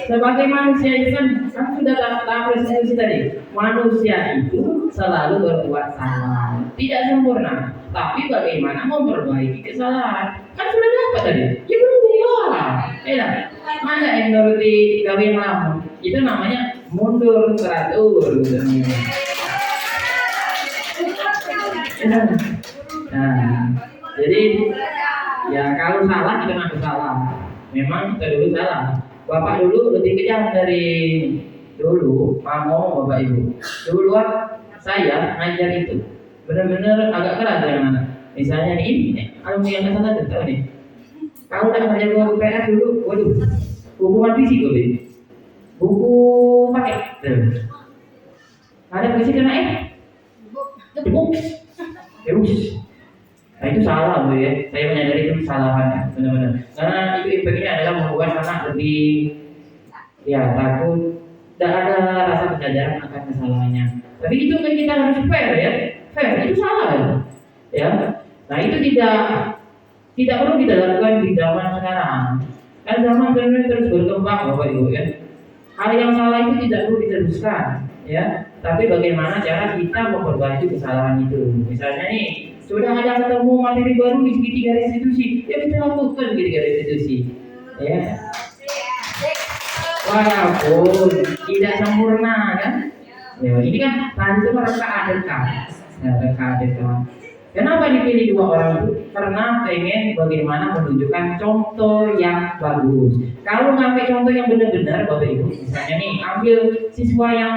Sebagai manusia itu kan sudah tahu resolusi tadi. Manusia itu selalu berbuat salah, tidak sempurna. Tapi bagaimana memperbaiki kesalahan? Kan sudah dapat tadi. Ya berubah. Ya. Mana yang nuruti gawe yang lama? Itu namanya mundur teratur. Nah, jadi ya kalau salah kita ngaku salah. Memang kita dulu salah. Bapak dulu lebih kejam dari dulu, mau Bapak Ibu. Dulu saya ngajar itu benar-benar agak keras dengan anak. Misalnya ini, kalau yang salah tahu nih. Kalau udah ngajar buku PR dulu, waduh, hukuman fisik loh, buku pakai. Ada fisik kena debuk. Nah itu salah Bu ya. Saya menyadari itu kesalahan benar-benar. Karena itu impactnya adalah membuat anak lebih takut, tidak ada rasa kesadaran akan kesalahannya. Tapi itu kan kita harus fair ya. Fair itu salah ya. Nah itu tidak perlu kita lakukan di zaman sekarang. Kan zaman sekarang terus berkembang Bapak Ibu ya. Hal yang salah itu tidak perlu diteruskan ya. Tapi bagaimana cara kita memperbaiki kesalahan itu? Misalnya nih, sudah ada ketemu materi baru di segitiga restitusi, ya kita lakukan segitiga restitusi, ya. walaupun tidak sempurna kan. Ya, ini kan tadi itu mereka adegan, ya, mereka adegan. Kenapa dipilih dua orang itu? Karena pengen bagaimana menunjukkan contoh yang bagus. Kalau ngambil contoh yang benar-benar, Bapak Ibu, misalnya nih ambil siswa yang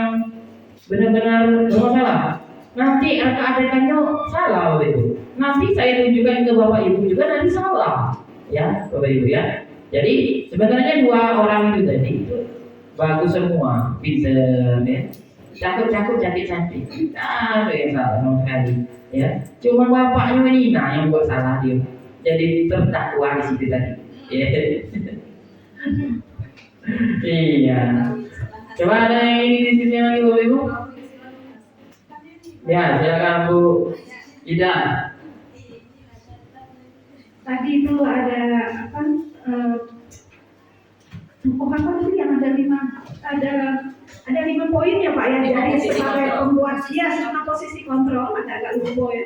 benar-benar bermasalah, nanti keadaannya salah, Bapak Ibu. Nanti saya tunjukkan ke Bapak Ibu juga nanti salah, ya Bapak Ibu ya. Jadi sebenarnya dua orang itu tadi itu bagus semua, pinter, ya, cakep-cakep, cantik-cantik, tidak ada yang salah sama sekali, ya. Cuma bapaknya Nina yang buat salah dia, jadi terdakwa di situ tadi, ya. Iya. Coba ada yang ini di sini lagi, Bapak Ibu? Ya, silakan Bu Ida. Tadi itu ada apa? Apa sih yang ada lima poin ya Pak ya, dari sebagai pembuat ya sama posisi kontrol, agak lupa ya.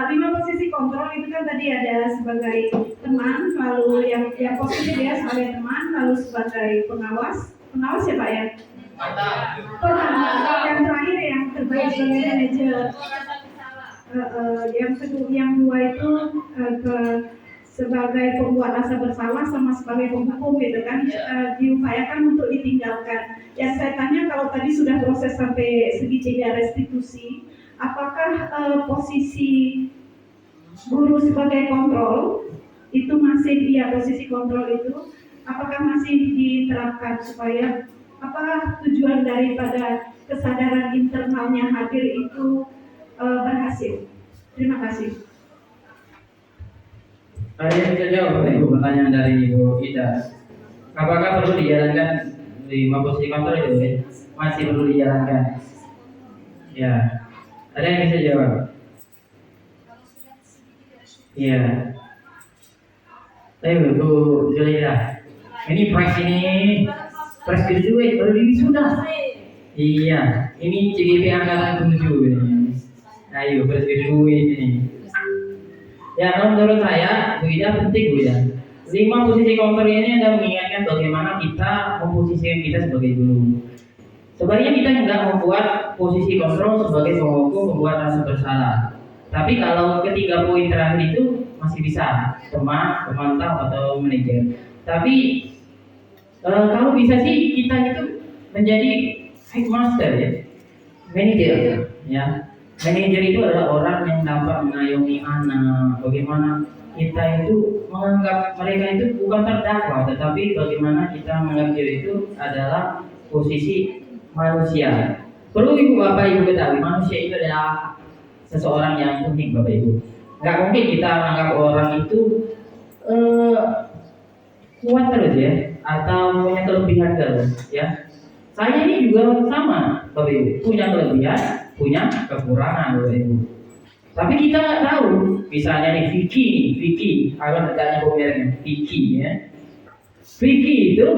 5 posisi kontrol itu kan tadi ada sebagai teman, lalu yang posisi dia sebagai teman, lalu sebagai pengawas ya Pak ya. Yang terakhir yang terbaik sebagai manajer. Yang dua itu sebagai pembuat rasa bersalah sama sebagai penghukum gitu kan, diupayakan untuk ditinggalkan. Yang saya tanya, kalau tadi sudah proses sampai segitiga restitusi, apakah posisi guru sebagai kontrol itu masih posisi kontrol itu apakah masih diterapkan supaya tujuan daripada kesadaran internalnya hadir itu berhasil? Terima kasih. Ada yang bisa jawab Ibu pertanyaan dari Ibu Ida? Apakah perlu dijalankan 5 posisi kontrol itu? Ya? Masih perlu dijalankan? Ya. Ada yang bisa jawab? Iya. Ayo Bu Julia. Ini press graduate baru ini sudah. Iya. Ini CGP angkatan 7 ini. Ayo press graduate ini. Ya, kalau menurut saya, Bu Ida penting Bu Ida. 5 posisi kontrol ini adalah mengingatkan bagaimana kita memposisikan kita sebagai guru. Sebenarnya kita tidak membuat posisi kontrol sebagai penghukum, membuat rasa bersalah. Tapi kalau ketiga poin terakhir itu masih bisa teman, pemantau atau manajer. Tapi kalau bisa sih kita itu menjadi headmaster ya, manajer ya. Manajer itu adalah orang yang dapat mengayomi anak. Bagaimana kita itu menganggap mereka itu bukan terdakwa, tetapi bagaimana kita menganggap dia itu adalah posisi manusia. Perlu Ibu Bapak Ibu ketahui, manusia itu adalah seseorang yang unik Bapak Ibu. Nggak mungkin kita menganggap orang itu kuat terus ya, atau punya kelebihan terus ya. Saya ini juga sama Bapak Ibu, punya kelebihan, punya kekurangan Bapak Ibu. Tapi kita nggak tahu, misalnya nih Vicky, akan bertanya pemirsa Vicky ya. Vicky itu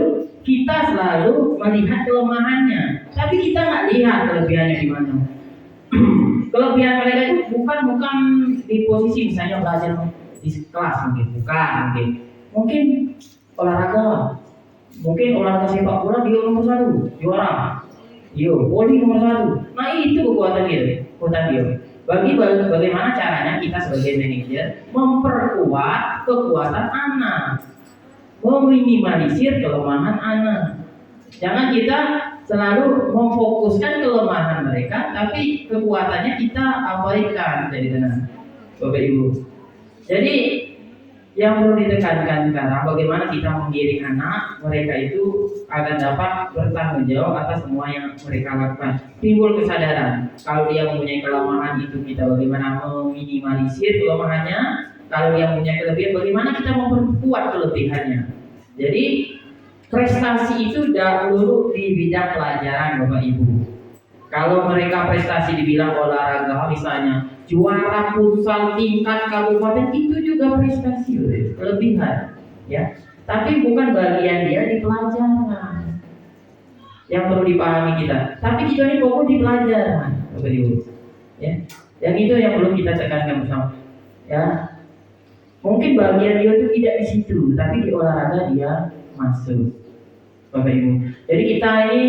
kita selalu melihat kelemahannya, tapi kita nggak lihat kelebihannya di mana. Kelebihan mereka itu bukan di posisi misalnya belajar di kelas mungkin olahraga, mungkin olahraga sepak bola dia nomor 1 juara, voli nomor 1. Nah itu kekuatan dia. Bagaimana caranya kita sebagai manajer memperkuat kekuatan anak, meminimalisir kelemahan anak. Jangan kita selalu memfokuskan kelemahan mereka, tapi kekuatannya kita abaikan dari sana, Bapak Ibu. Jadi yang perlu ditekankan sekarang, bagaimana kita menggiring anak mereka itu agar dapat bertanggung jawab atas semua yang mereka lakukan. Timbul kesadaran, kalau dia mempunyai kelemahan itu kita bagaimana meminimalisir kelemahannya. Kalau dia mempunyai kelebihan, bagaimana kita memperkuat kelebihannya. Jadi prestasi itu dahulu di bidang pelajaran Bapak Ibu. Kalau mereka prestasi di bidang olahraga misalnya juara futsal tingkat kabupaten, itu juga prestasi kelebihan ya. Tapi bukan bagian dia di pelajaran yang perlu dipahami kita. Tapi kita ini fokus di pelajaran Bapak Ibu ya. Yang itu yang perlu kita tekankan bersama ya. Mungkin bagian dia itu tidak di situ, tapi di olahraga dia masuk. Bapak Ibu. Jadi kita ini,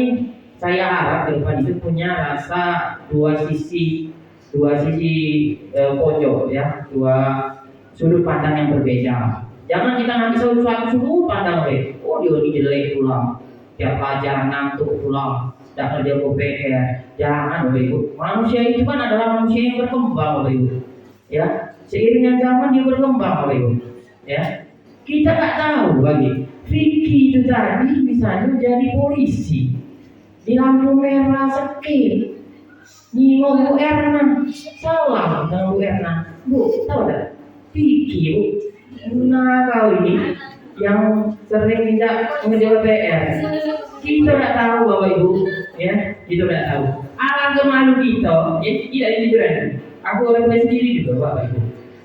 saya harap ke depan itu punya rasa dua sisi pojok ya, dua sudut pandang yang berbeda. Jangan kita ngambil suatu sudut pandang, oh dia ini jelek pulang, tiap pelajaran ngantuk pulang, tidak kerja PR. Jangan Bapak Ibu. Manusia itu kan adalah manusia yang berkembang Bapak Ibu. Ya, seiringnya zaman dia berkembang Bapak Ibu. Ya, kita nggak tahu lagi. Vicky itu tadi misalnya jadi polisi di lampu merah skip, nyinggung Bu Erna, salah dengan Bu Erna. Bu, tahu tak? Vicky Bu, nah kau ini yang sering tidak mengerjakan PR. Kita tidak tahu Bapak Ibu, ya, kita tidak tahu. Alangkah malu kita, ya, tidak dijujuran. Aku orang tua sendiri juga Bapak Ibu.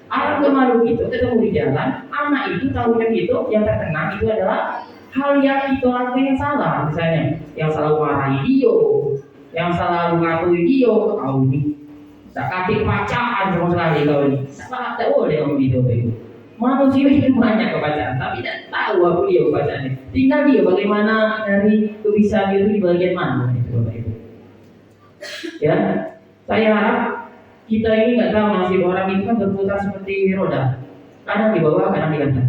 Alangkah malu kita ketemu di jalan, anak itu tahunya kita yang terkena itu adalah hal yang kita lakukan yang salah, misalnya yang selalu marahi dia, yang selalu ngakuin dia, kau ini tak katik bacaan sama sekali kau ini. Tak boleh ngomong gitu Bapak Ibu. Manusia itu banyak kebacaan, tapi tidak tahu apa dia kebacaannya. Tinggal dia bagaimana dari kebisaan dia itu di bagian mana itu Bapak Ibu. Ya, saya harap kita ini nggak tahu nasib orang itu kan berputar seperti roda, kadang di bawah, kadang di atas.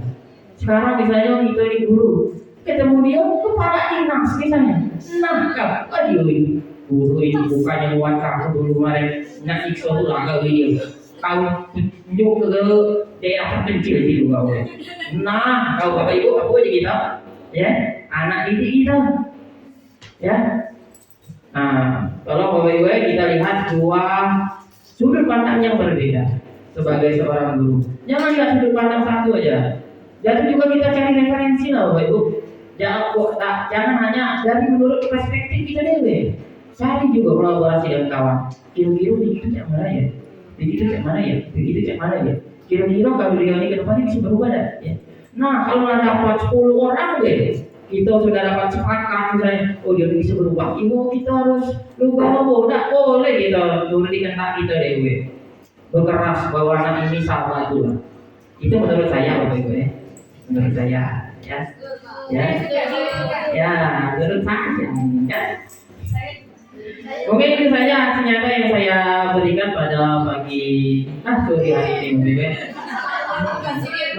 Sekarang misalnya kita ini guru, ketemu dia kepala dinas misalnya, nah kak, dia ini guru ini bukannya buat kamu dulu kemarin nak siksa tu lah kau dia, kau tunjuk ke daerah terpencil itu kau. Nah kau Bapak Ibu apa aja kita, ya anak didik kita, ya. Nah kalau Bapak Ibu kita lihat dua sudut pandang yang berbeda sebagai seorang guru. Jangan lihat sudut pandang satu aja. Jadi juga kita cari referensi lah Bapak Ibu. Jangan hanya dari menurut perspektif kita dewe. Cari juga kolaborasi dengan kawan. Kira-kira begitu cak mana ya? Begitu cak mana ya? Begitu cak mana ya? Kira-kira kalau beliau ini ke depannya bisa berubah dah. Ya. Nah kalau dapat 10 orang kita sudah dapat sepakat misalnya, oh dia bisa berubah. Kita harus berubah tidak boleh kita nuruti kehendak kita dewe. Berkeras bahwa anak ini salah itu lah. Itu menurut saya Bapak Ibu ya. Menurut saya ya. Ya, menurut saya ya. Mungkin itu saja senjata yang saya berikan pada pagi sore hari ini Bapak Ibu.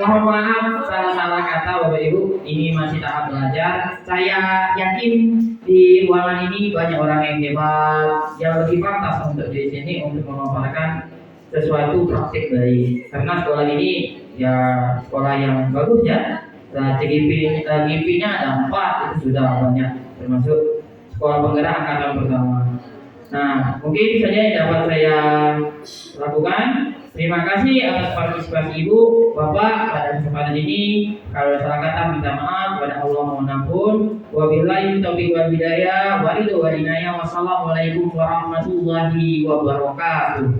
Mohon maaf salah kata Bapak Ibu, ini masih tahap belajar. Saya yakin di ruangan ini banyak orang yang hebat, yang lebih pantas untuk di sini untuk memaparkan sesuatu praktik baik. Karena sekolah ini ya sekolah yang bagus ya. GP-nya ada 4, itu sudah banyak, termasuk sekolah penggerak angkatan pertama. Nah, mungkin saja yang dapat saya lakukan. Terima kasih atas partisipasi Ibu, Bapak pada kesempatan ini. Kalau salah kata minta maaf kepada Allah, mohon ampun. Wabillahi taufiq wal hidayah. Wassalamualaikum warahmatullahi wabarakatuh.